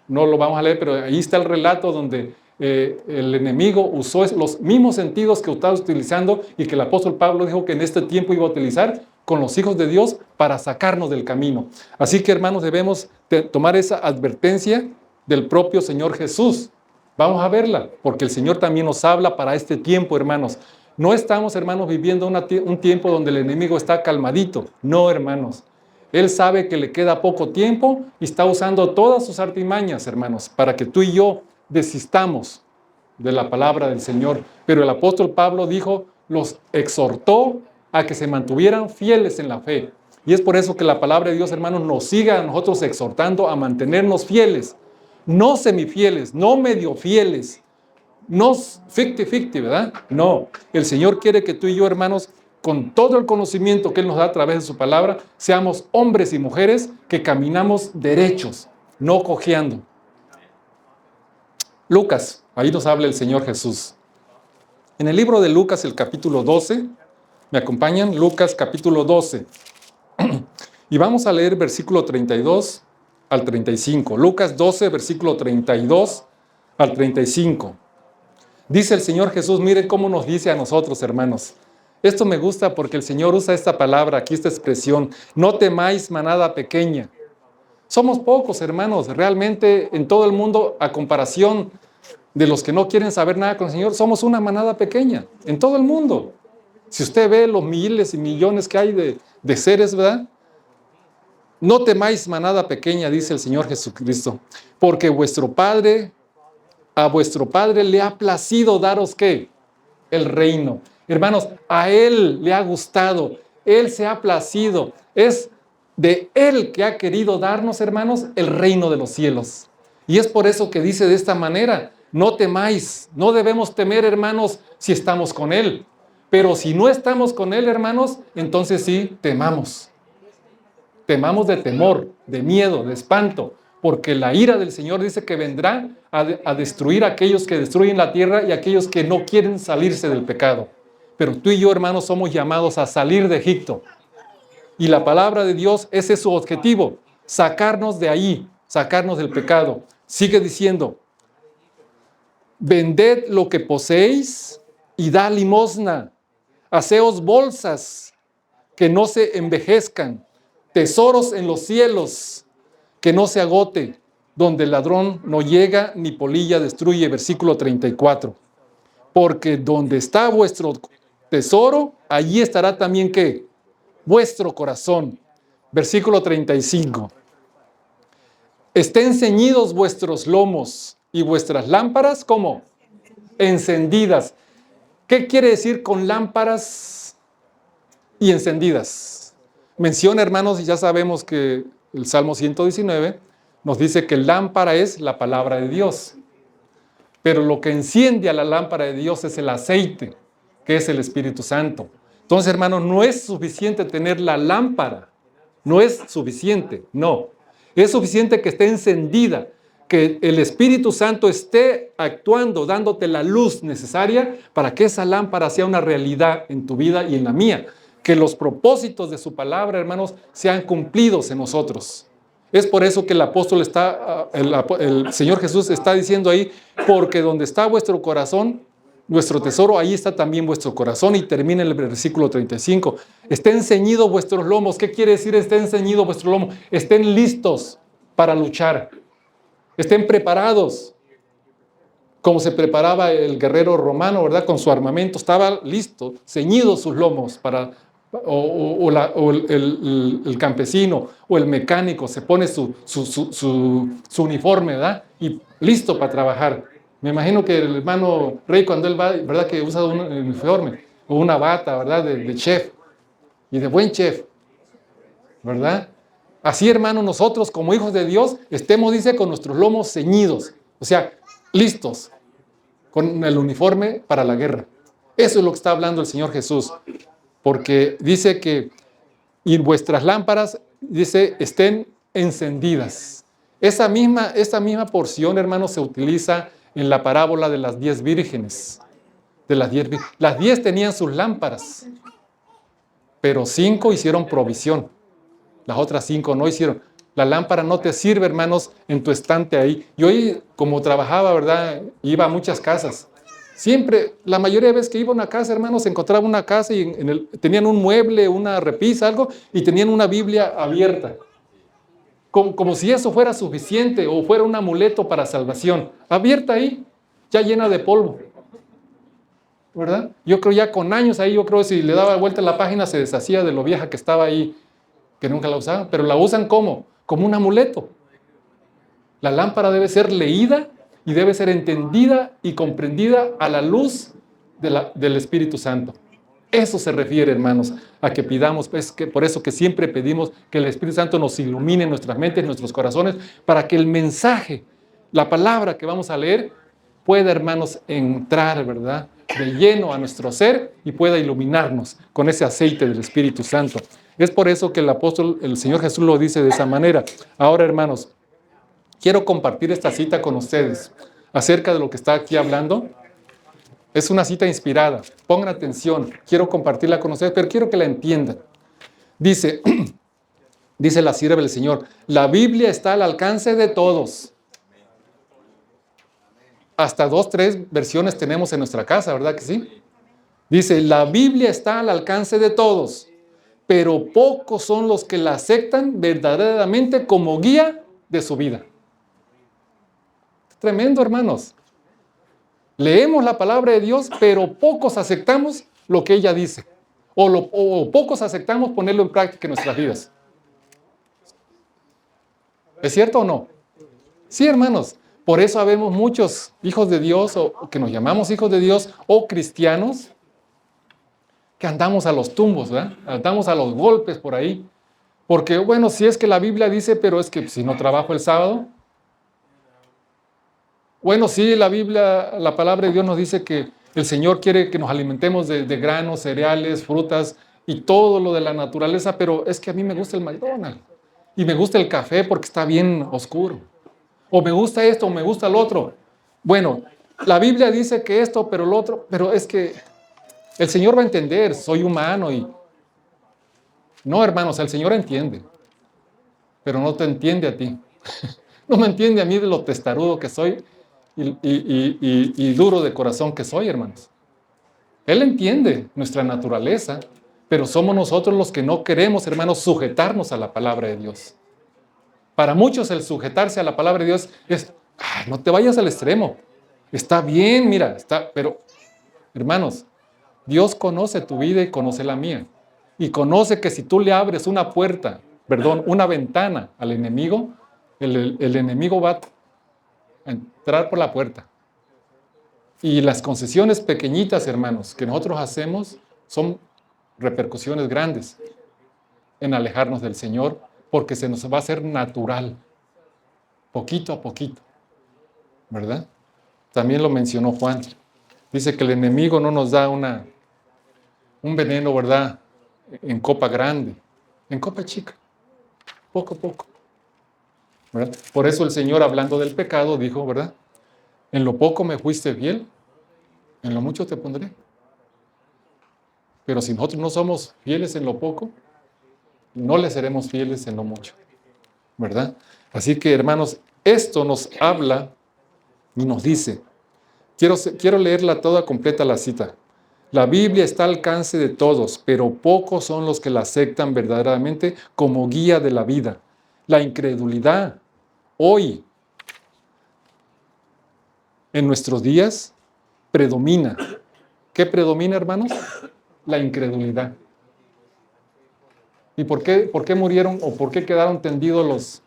No lo vamos a leer, pero ahí está el relato donde el enemigo usó los mismos sentidos que estaba utilizando y que el apóstol Pablo dijo que en este tiempo iba a utilizar con los hijos de Dios para sacarnos del camino. Así que, hermanos, debemos tomar esa advertencia del propio Señor Jesús. Vamos a verla, porque el Señor también nos habla para este tiempo, hermanos. No estamos, hermanos, viviendo un tiempo donde el enemigo está calmadito. No, hermanos. Él sabe que le queda poco tiempo y está usando todas sus artimañas, hermanos, para que tú y yo desistamos de la palabra del Señor. Pero el apóstol Pablo dijo, los exhortó a que se mantuvieran fieles en la fe. Y es por eso que la palabra de Dios, hermanos, nos siga a nosotros exhortando a mantenernos fieles. No semifieles, no medio fieles, no 50-50, ¿verdad? No, el Señor quiere que tú y yo, hermanos, con todo el conocimiento que Él nos da a través de su palabra, seamos hombres y mujeres que caminamos derechos, no cojeando. Lucas, ahí nos habla el Señor Jesús. En el libro de Lucas, el capítulo 12, ¿me acompañan? Lucas, capítulo 12. Y vamos a leer versículo 32 al 35. Lucas 12, versículo 32 al 35. Dice el Señor Jesús, miren cómo nos dice a nosotros, hermanos. Esto me gusta porque el Señor usa esta palabra, aquí esta expresión, no temáis manada pequeña. Somos pocos, hermanos, realmente en todo el mundo, a comparación de los que no quieren saber nada con el Señor, somos una manada pequeña, en todo el mundo. Si usted ve los miles y millones que hay de seres, ¿verdad? No temáis manada pequeña, dice el Señor Jesucristo, porque a vuestro Padre le ha placido daros ¿qué? El reino. Hermanos, a Él le ha gustado, Él se ha placido, es de Él que ha querido darnos, hermanos, el reino de los cielos. Y es por eso que dice de esta manera, no temáis, no debemos temer, hermanos, si estamos con Él. Pero si no estamos con Él, hermanos, entonces sí, temamos. Temamos de temor, de miedo, de espanto, porque la ira del Señor dice que vendrá a destruir a aquellos que destruyen la tierra y a aquellos que no quieren salirse del pecado. Pero tú y yo, hermanos, somos llamados a salir de Egipto. Y la palabra de Dios, ese es su objetivo, sacarnos de ahí, sacarnos del pecado. Sigue diciendo, vended lo que poseéis y da limosna. Haceos bolsas que no se envejezcan, tesoros en los cielos, que no se agote, donde el ladrón no llega ni polilla destruye. Versículo 34. Porque donde está vuestro tesoro, allí estará también ¿qué? Vuestro corazón. Versículo 35. Estén ceñidos vuestros lomos y vuestras lámparas, ¿cómo? Encendidas. ¿Qué quiere decir con lámparas y encendidas? Menciona, hermanos, y ya sabemos que el Salmo 119 nos dice que lámpara es la palabra de Dios. Pero lo que enciende a la lámpara de Dios es el aceite, que es el Espíritu Santo. Entonces, hermanos, no es suficiente tener la lámpara. No es suficiente, no. Es suficiente que esté encendida, que el Espíritu Santo esté actuando, dándote la luz necesaria para que esa lámpara sea una realidad en tu vida y en la mía. Que los propósitos de su palabra, hermanos, sean cumplidos en nosotros. Es por eso que el apóstol el Señor Jesús está diciendo ahí, porque donde está vuestro corazón, nuestro tesoro, ahí está también vuestro corazón. Y termina el versículo 35. Estén ceñidos vuestros lomos. ¿Qué quiere decir estén ceñidos vuestros lomos? Estén listos para luchar. Estén preparados. Como se preparaba el guerrero romano, ¿verdad? Con su armamento, estaba listo, ceñidos sus lomos para... el campesino o el mecánico se pone su uniforme, ¿verdad? Y listo para trabajar. Me imagino que el hermano Rey, cuando él va, ¿verdad? Que usa un uniforme o una bata, ¿verdad? De chef y de buen chef, ¿verdad? Así, hermano, nosotros como hijos de Dios estemos, dice, con nuestros lomos ceñidos, o sea, listos, con el uniforme para la guerra. Eso es lo que está hablando el Señor Jesús. Porque dice que, y vuestras lámparas, dice, estén encendidas. Esta misma porción, hermanos, se utiliza en la parábola de las 10 vírgenes. Las 10 tenían sus lámparas, pero 5 hicieron provisión. Las otras 5 no hicieron. La lámpara no te sirve, hermanos, en tu estante ahí. Yo ahí, como trabajaba, ¿verdad? Iba a muchas casas. Siempre, la mayoría de veces que iba a una casa, hermanos, encontraba una casa y tenían un mueble, una repisa, algo, y tenían una Biblia abierta. Como si eso fuera suficiente o fuera un amuleto para salvación. Abierta ahí, ya llena de polvo. ¿Verdad? Yo creo ya con años ahí, yo creo que si le daba vuelta a la página se deshacía de lo vieja que estaba ahí, que nunca la usaban. Pero la usan ¿cómo? Como un amuleto. La lámpara debe ser leída y debe ser entendida y comprendida a la luz del Espíritu Santo. Eso se refiere, hermanos, a que pidamos, por eso que siempre pedimos que el Espíritu Santo nos ilumine nuestras mentes, nuestros corazones, para que el mensaje, la palabra que vamos a leer, pueda, hermanos, entrar, ¿verdad?, de lleno a nuestro ser y pueda iluminarnos con ese aceite del Espíritu Santo. Es por eso que el Señor Jesús lo dice de esa manera. Ahora, hermanos, quiero compartir esta cita con ustedes acerca de lo que está aquí hablando. Es una cita inspirada. Pongan atención. Quiero compartirla con ustedes, pero quiero que la entiendan. Dice la sierva del Señor, la Biblia está al alcance de todos. Hasta 2, 3 versiones tenemos en nuestra casa, ¿verdad que sí? Dice, la Biblia está al alcance de todos, pero pocos son los que la aceptan verdaderamente como guía de su vida. Tremendo, hermanos. Leemos la palabra de Dios, pero pocos aceptamos lo que ella dice. O pocos aceptamos ponerlo en práctica en nuestras vidas. ¿Es cierto o no? Sí, hermanos. Por eso habemos muchos hijos de Dios, o que nos llamamos hijos de Dios, o cristianos, que andamos a los tumbos, ¿verdad? Andamos a los golpes por ahí. Porque, bueno, si es que la Biblia dice, pero es que si no trabajo el sábado. Bueno, sí, la Biblia, la palabra de Dios nos dice que el Señor quiere que nos alimentemos de granos, cereales, frutas y todo lo de la naturaleza, pero es que a mí me gusta el McDonald's y me gusta el café porque está bien oscuro. O me gusta esto, o me gusta lo otro. Bueno, la Biblia dice que esto, pero lo otro, pero es que el Señor va a entender, soy humano y... No, hermanos, el Señor entiende, pero no te entiende a ti. No me entiende a mí de lo testarudo que soy y duro de corazón que soy, hermanos. Él entiende nuestra naturaleza, pero somos nosotros los que no queremos, hermanos, sujetarnos a la palabra de Dios. Para muchos el sujetarse a la palabra de Dios es, no te vayas al extremo. Está bien, mira, pero hermanos, Dios conoce tu vida y conoce la mía. Y conoce que si tú le abres una puerta, una ventana al enemigo, el enemigo va a entrar por la puerta. Y las concesiones pequeñitas, hermanos, que nosotros hacemos son repercusiones grandes en alejarnos del Señor, porque se nos va a hacer natural, poquito a poquito, ¿verdad? También lo mencionó Juan. Dice que el enemigo no nos da un veneno, ¿verdad?, en copa grande, en copa chica, poco a poco, ¿verdad? Por eso el Señor, hablando del pecado, dijo, ¿verdad?, en lo poco me fuiste fiel, en lo mucho te pondré. Pero si nosotros no somos fieles en lo poco, no le seremos fieles en lo mucho, ¿verdad? Así que, hermanos, esto nos habla y nos dice, quiero leerla toda completa la cita. La Biblia está al alcance de todos, pero pocos son los que la aceptan verdaderamente como guía de la vida. La incredulidad hoy, en nuestros días, predomina. ¿Qué predomina, hermanos? La incredulidad. ¿Y por qué murieron o por qué quedaron tendidos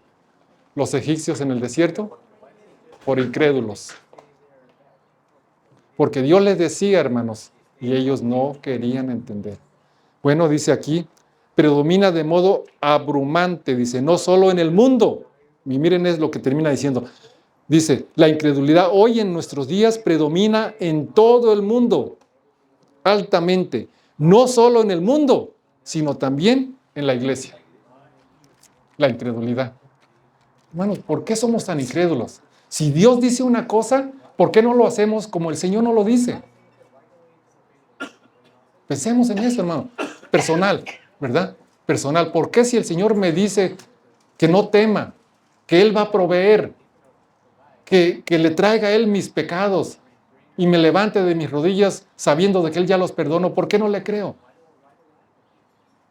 los egipcios en el desierto? Por incrédulos. Porque Dios les decía, hermanos, y ellos no querían entender. Bueno, dice aquí, predomina de modo abrumante, dice, no solo en el mundo. Y miren es lo que termina diciendo. Dice, la incredulidad hoy en nuestros días predomina en todo el mundo, altamente. No solo en el mundo, sino también en la iglesia. La incredulidad. Hermanos, ¿por qué somos tan incrédulos? Si Dios dice una cosa, ¿por qué no lo hacemos como el Señor no lo dice? Pensemos en eso, hermano. Personal, ¿verdad? Personal. ¿Por qué si el Señor me dice que no tema, que Él va a proveer, que le traiga a Él mis pecados y me levante de mis rodillas sabiendo de que Él ya los perdonó, ¿por qué no le creo?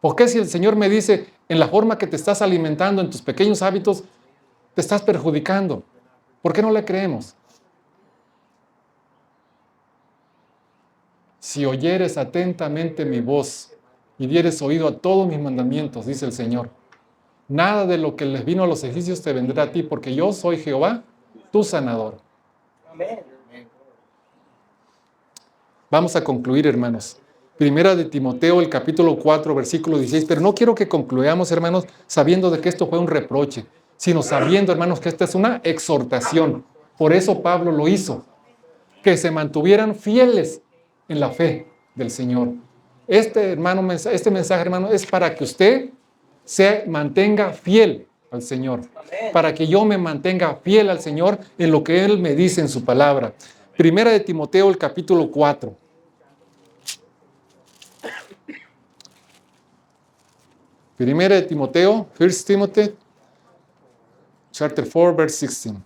¿Por qué si el Señor me dice en la forma que te estás alimentando, en tus pequeños hábitos, te estás perjudicando? ¿Por qué no le creemos? Si oyeres atentamente mi voz y dieres oído a todos mis mandamientos, dice el Señor, nada de lo que les vino a los egipcios te vendrá a ti, porque yo soy Jehová, tu sanador. Amén. Vamos a concluir, hermanos. Primera de Timoteo, el capítulo 4, versículo 16. Pero no quiero que concluyamos, hermanos, sabiendo de que esto fue un reproche, sino sabiendo, hermanos, que esta es una exhortación. Por eso Pablo lo hizo. Que se mantuvieran fieles en la fe del Señor. Este mensaje, hermano, es para que usted se mantenga fiel al Señor. Amén. Para que yo me mantenga fiel al Señor en lo que Él me dice en su palabra. Primera de Timoteo, el capítulo 4. Primera de Timoteo, 1 Timothy, chapter 4, verse 16.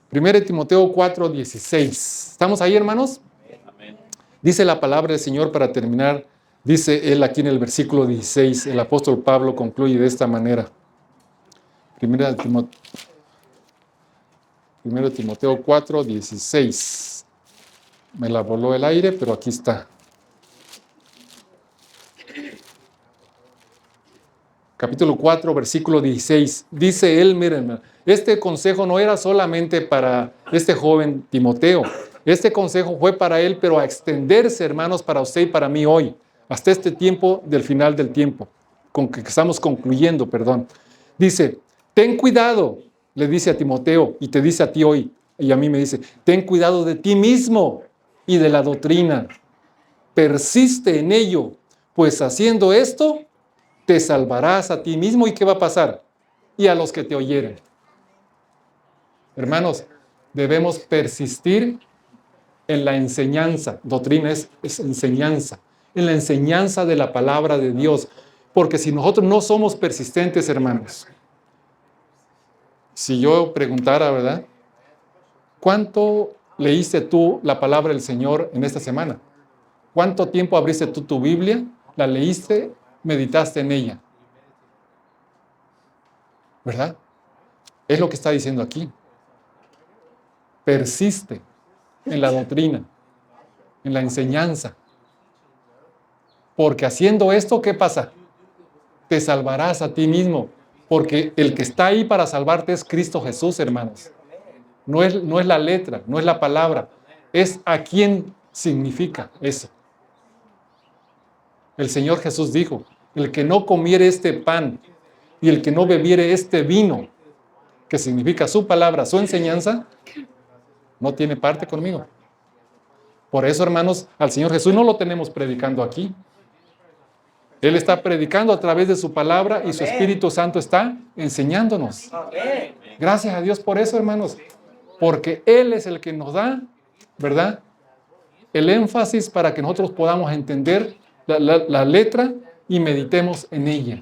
Primera de Timoteo 4, 16. ¿Estamos ahí, hermanos? Amén. Dice la palabra del Señor para terminar. Dice él aquí en el versículo 16. El apóstol Pablo concluye de esta manera. Primera de Timoteo 4, 16. Me la voló el aire, pero aquí está. capítulo 4, versículo 16. Dice él, miren, este consejo no era solamente para este joven Timoteo. Este consejo fue para él, pero a extenderse, hermanos, para usted y para mí hoy, hasta este tiempo del final del tiempo, con que estamos concluyendo, perdón. Dice, ten cuidado, le dice a Timoteo, y te dice a ti hoy, y a mí me dice, ten cuidado de ti mismo y de la doctrina. Persiste en ello, pues haciendo esto, te salvarás a ti mismo. ¿Y qué va a pasar? Y a los que te oyeren. Hermanos, debemos persistir en la enseñanza. Doctrina es enseñanza. En la enseñanza de la palabra de Dios. Porque si nosotros no somos persistentes, hermanos, si yo preguntara, ¿verdad? ¿Cuánto leíste tú la palabra del Señor en esta semana? ¿Cuánto tiempo abriste tú tu Biblia? ¿La leíste? ¿Meditaste en ella? ¿Verdad? Es lo que está diciendo aquí. Persiste en la doctrina, en la enseñanza. Porque haciendo esto, ¿qué pasa? Te salvarás a ti mismo. Porque el que está ahí para salvarte es Cristo Jesús, hermanos. No es la letra, no es la palabra. Es a quién significa eso. El Señor Jesús dijo, el que no comiere este pan y el que no bebiere este vino, que significa su palabra, su enseñanza, no tiene parte conmigo. Por eso, hermanos, al Señor Jesús no lo tenemos predicando aquí. Él está predicando a través de su palabra y su Espíritu Santo está enseñándonos. Gracias a Dios por eso, hermanos. Porque Él es el que nos da, ¿verdad?, el énfasis para que nosotros podamos entender la letra y meditemos en ella.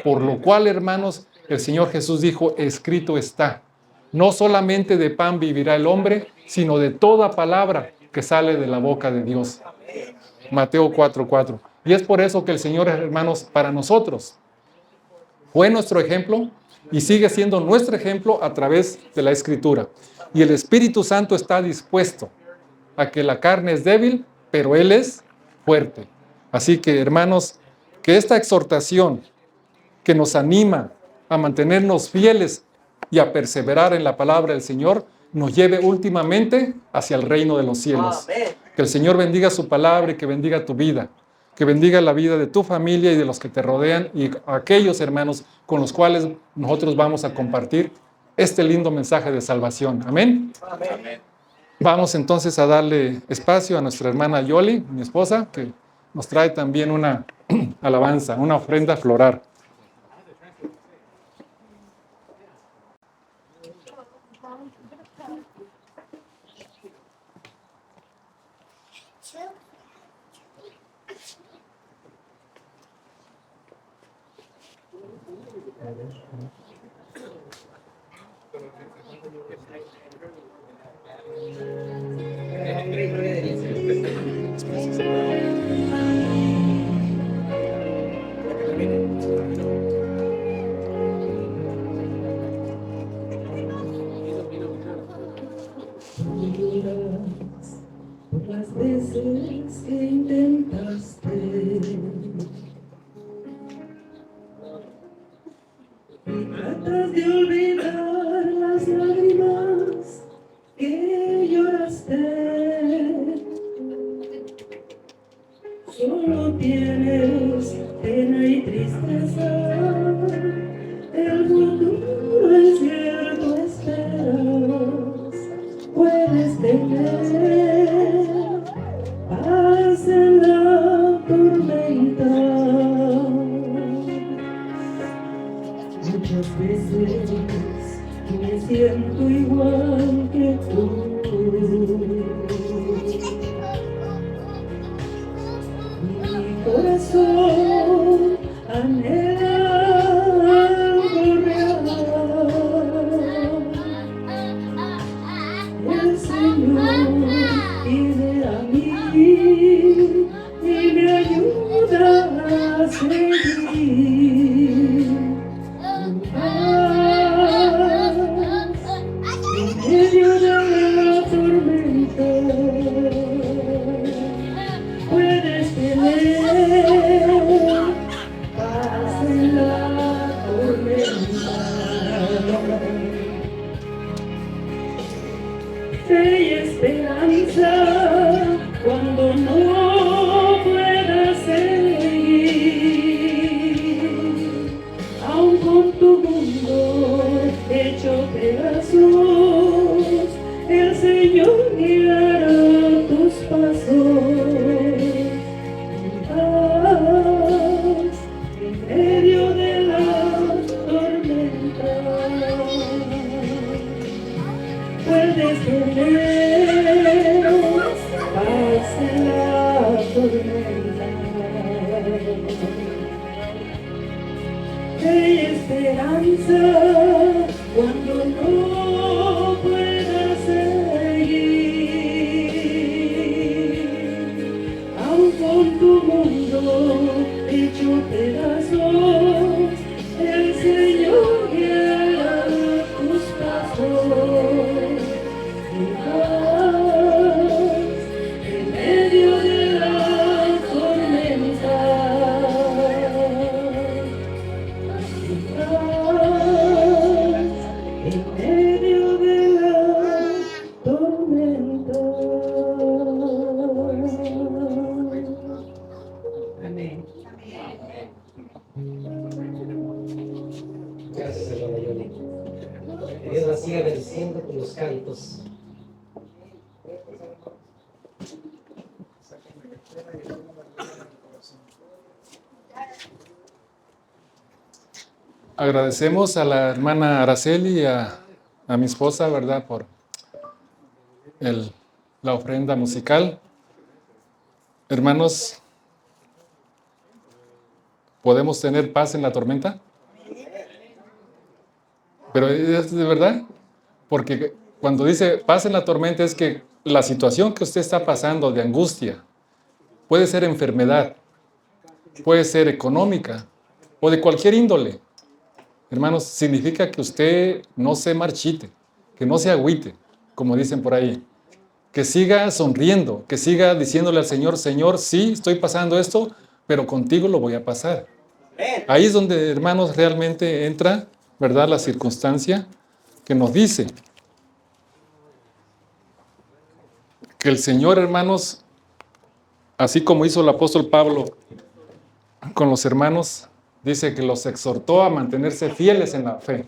Por lo cual, hermanos, el Señor Jesús dijo, escrito está. No solamente de pan vivirá el hombre, sino de toda palabra que sale de la boca de Dios. Mateo 4:4. Y es por eso que el Señor, hermanos, para nosotros fue nuestro ejemplo y sigue siendo nuestro ejemplo a través de la Escritura. Y el Espíritu Santo está dispuesto a que la carne es débil, pero Él es fuerte. Así que, hermanos, que esta exhortación que nos anima a mantenernos fieles y a perseverar en la palabra del Señor, nos lleve últimamente hacia el reino de los cielos. Que el Señor bendiga su palabra y que bendiga tu vida. Que bendiga la vida de tu familia y de los que te rodean y aquellos hermanos con los cuales nosotros vamos a compartir este lindo mensaje de salvación. Amén. Amén. Vamos entonces a darle espacio a nuestra hermana Yoli, mi esposa, que nos trae también una alabanza, una ofrenda floral. Las veces que intentaste y tratas de olvidar las lágrimas que lloraste, solo tienes pena y tristeza, el futuro es cierto, esperas, puedes tener paz en la tormenta. Muchas veces me siento igual que tú. Mi corazón anhela algo real. El Señor viene a mí y me ayuda a seguir. En medio de la tormenta puedes tener paz en la hay esperanza cuando no puedas seguir, aun con tu mundo hecho pedazos, el Señor guiará tus pasos. En medio de la tormenta, en medio de la tormenta. Amén. Gracias, hermana Yoli. Que Dios la siga bendiciendo con los cantos. Agradecemos a la hermana Araceli y a mi esposa, ¿verdad?, por la ofrenda musical. Hermanos, ¿podemos tener paz en la tormenta? Pero es de verdad, porque cuando dice paz en la tormenta es que la situación que usted está pasando de angustia puede ser enfermedad, puede ser económica o de cualquier índole. Hermanos, significa que usted no se marchite, que no se agüite, como dicen por ahí, que siga sonriendo, que siga diciéndole al Señor, Señor, sí, estoy pasando esto, pero contigo lo voy a pasar. Ahí es donde, hermanos, realmente entra, ¿verdad?, la circunstancia que nos dice que el Señor, hermanos, así como hizo el apóstol Pablo con los hermanos, dice que los exhortó a mantenerse fieles en la fe.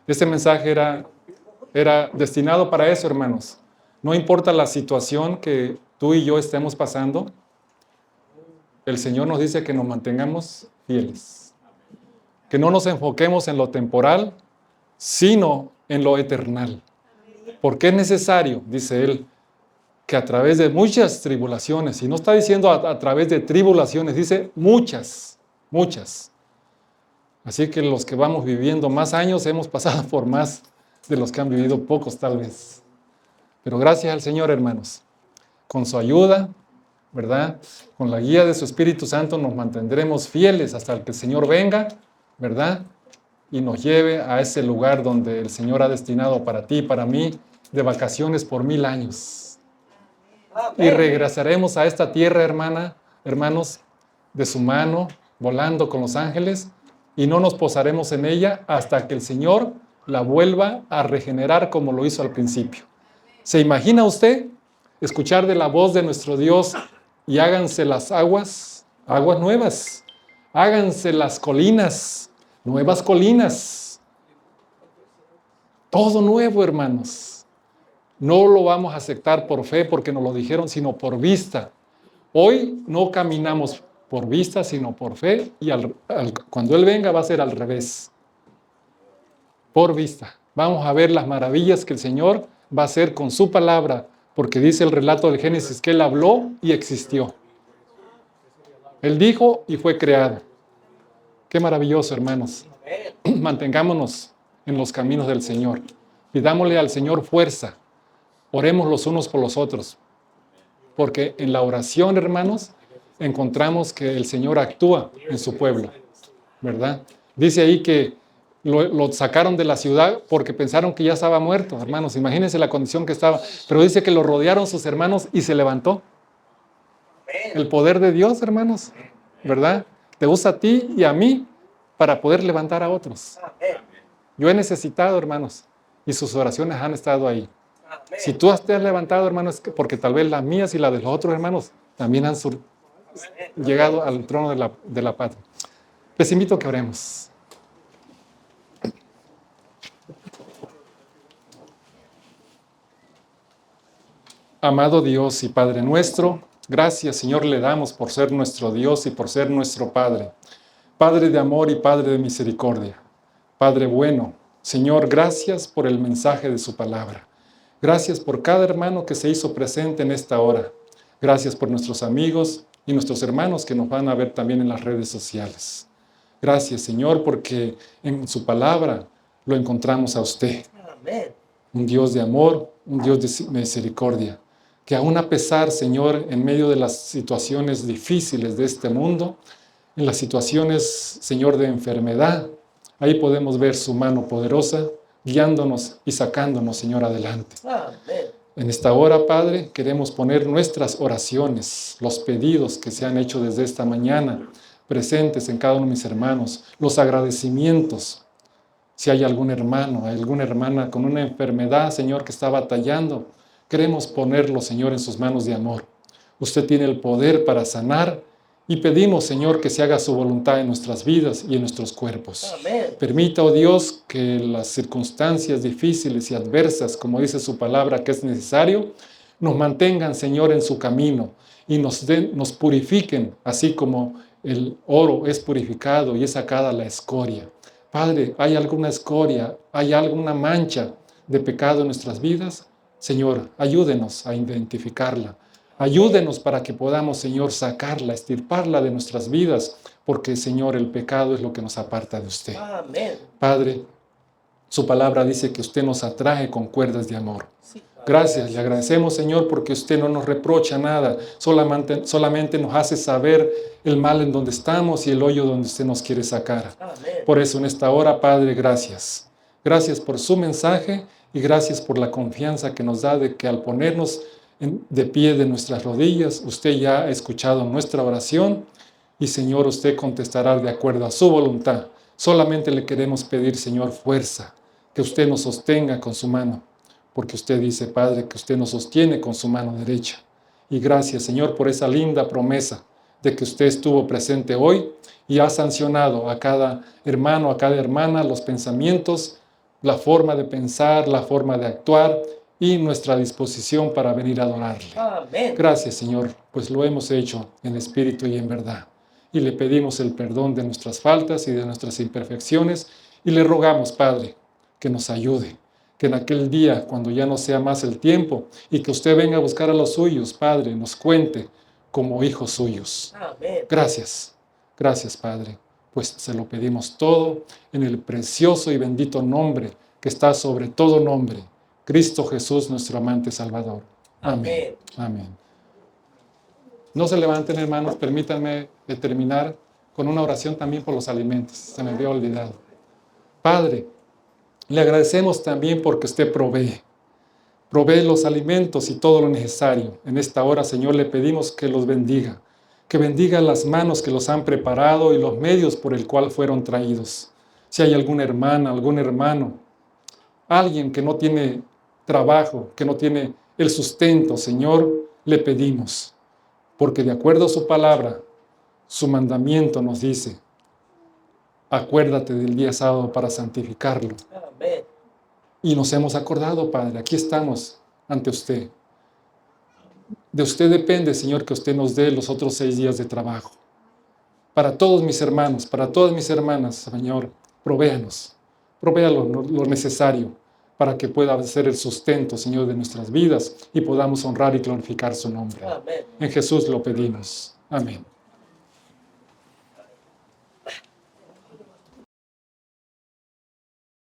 Este mensaje era destinado para eso, hermanos. No importa la situación que tú y yo estemos pasando, el Señor nos dice que nos mantengamos fieles. Que no nos enfoquemos en lo temporal, sino en lo eternal. Porque es necesario, dice Él, que a través de muchas tribulaciones, y no está diciendo a través de tribulaciones, dice muchas. Así que los que vamos viviendo más años hemos pasado por más de los que han vivido pocos tal vez. Pero gracias al Señor, hermanos, con su ayuda, ¿verdad?, con la guía de su Espíritu Santo nos mantendremos fieles hasta que el Señor venga, ¿verdad?, y nos lleve a ese lugar donde el Señor ha destinado para ti y para mí de vacaciones por 1000 años. Y regresaremos a esta tierra, hermanos, de su mano, volando con los ángeles, y no nos posaremos en ella hasta que el Señor la vuelva a regenerar como lo hizo al principio. ¿Se imagina usted escuchar de la voz de nuestro Dios y háganse las aguas nuevas? Háganse las colinas, nuevas colinas. Todo nuevo, hermanos. No lo vamos a aceptar por fe porque nos lo dijeron, sino por vista. Hoy no caminamos por vista, sino por fe, y cuando Él venga va a ser al revés. Por vista. Vamos a ver las maravillas que el Señor va a hacer con su palabra, porque dice el relato del Génesis que Él habló y existió. Él dijo y fue creado. Qué maravilloso, hermanos. Mantengámonos en los caminos del Señor. Pidámosle al Señor fuerza. Oremos los unos por los otros. Porque en la oración, hermanos, encontramos que el Señor actúa en su pueblo, ¿verdad? Dice ahí que lo sacaron de la ciudad porque pensaron que ya estaba muerto, hermanos. Imagínense la condición que estaba. Pero dice que lo rodearon sus hermanos y se levantó. El poder de Dios, hermanos, ¿verdad? Te usa a ti y a mí para poder levantar a otros. Yo he necesitado, hermanos, y sus oraciones han estado ahí. Si tú te has levantado, hermanos, es porque tal vez las mías y las de los otros hermanos también han llegado al trono de la patria. Les invito a que oremos. Amado Dios y Padre nuestro, gracias, Señor, le damos por ser nuestro Dios y por ser nuestro Padre. Padre de amor y Padre de misericordia. Padre bueno, Señor, gracias por el mensaje de su palabra. Gracias por cada hermano que se hizo presente en esta hora. Gracias por nuestros amigos y nuestros hermanos que nos van a ver también en las redes sociales. Gracias, Señor, porque en su palabra lo encontramos a usted. Amén. Un Dios de amor, un Dios de misericordia. Que aún a pesar, Señor, en medio de las situaciones difíciles de este mundo, en las situaciones, Señor, de enfermedad, ahí podemos ver su mano poderosa, guiándonos y sacándonos, Señor, adelante. Amén. En esta hora, Padre, queremos poner nuestras oraciones, los pedidos que se han hecho desde esta mañana, presentes en cada uno de mis hermanos, los agradecimientos. Si hay algún hermano, alguna hermana con una enfermedad, Señor, que está batallando, queremos ponerlo, Señor, en sus manos de amor. Usted tiene el poder para sanar y pedimos, Señor, que se haga su voluntad en nuestras vidas y en nuestros cuerpos. Amén. Permita, oh Dios, que las circunstancias difíciles y adversas, como dice su palabra que es necesario, nos mantengan, Señor, en su camino y nos purifiquen, así como el oro es purificado y es sacada la escoria. Padre, ¿hay alguna escoria, hay alguna mancha de pecado en nuestras vidas? Señor, ayúdenos a identificarla. Ayúdenos para que podamos, Señor, sacarla, extirparla de nuestras vidas, porque, Señor, el pecado es lo que nos aparta de usted. Amén. Padre, su palabra dice que usted nos atrae con cuerdas de amor. Gracias, le agradecemos, Señor, porque usted no nos reprocha nada, solamente nos hace saber el mal en donde estamos y el hoyo donde usted nos quiere sacar. Amén. Por eso en esta hora, Padre, gracias. Gracias por su mensaje y gracias por la confianza que nos da de que al ponernos de pie de nuestras rodillas, usted ya ha escuchado nuestra oración y, Señor, usted contestará de acuerdo a su voluntad. Solamente le queremos pedir, Señor, fuerza, que usted nos sostenga con su mano, porque usted dice, Padre, que usted nos sostiene con su mano derecha. Y gracias, Señor, por esa linda promesa de que usted estuvo presente hoy y ha sancionado a cada hermano, a cada hermana, los pensamientos, la forma de pensar, la forma de actuar y nuestra disposición para venir a adorarle. Amén. Gracias, Señor, pues lo hemos hecho en espíritu y en verdad. Y le pedimos el perdón de nuestras faltas y de nuestras imperfecciones y le rogamos, Padre, que nos ayude, que en aquel día, cuando ya no sea más el tiempo y que usted venga a buscar a los suyos, Padre, nos cuente como hijos suyos. Amén. Gracias, gracias, Padre, pues se lo pedimos todo en el precioso y bendito nombre que está sobre todo nombre, Cristo Jesús, nuestro amante Salvador. Amén. Amén. No se levanten, hermanos, permítanme terminar con una oración también por los alimentos. Se me había olvidado. Padre, le agradecemos también porque usted provee los alimentos y todo lo necesario. En esta hora, Señor, le pedimos que los bendiga, que bendiga las manos que los han preparado y los medios por el cual fueron traídos. Si hay alguna hermana, algún hermano, alguien que no tiene trabajo, que no tiene el sustento, Señor, le pedimos, porque de acuerdo a su palabra, su mandamiento nos dice, acuérdate del día sábado para santificarlo. Amén. Y nos hemos acordado, Padre, aquí estamos ante usted. De usted depende, Señor, que usted nos dé los otros 6 días de trabajo. Para todos mis hermanos, para todas mis hermanas, Señor, provea lo necesario para que pueda ser el sustento, Señor, de nuestras vidas y podamos honrar y glorificar su nombre. Amén. En Jesús lo pedimos. Amén.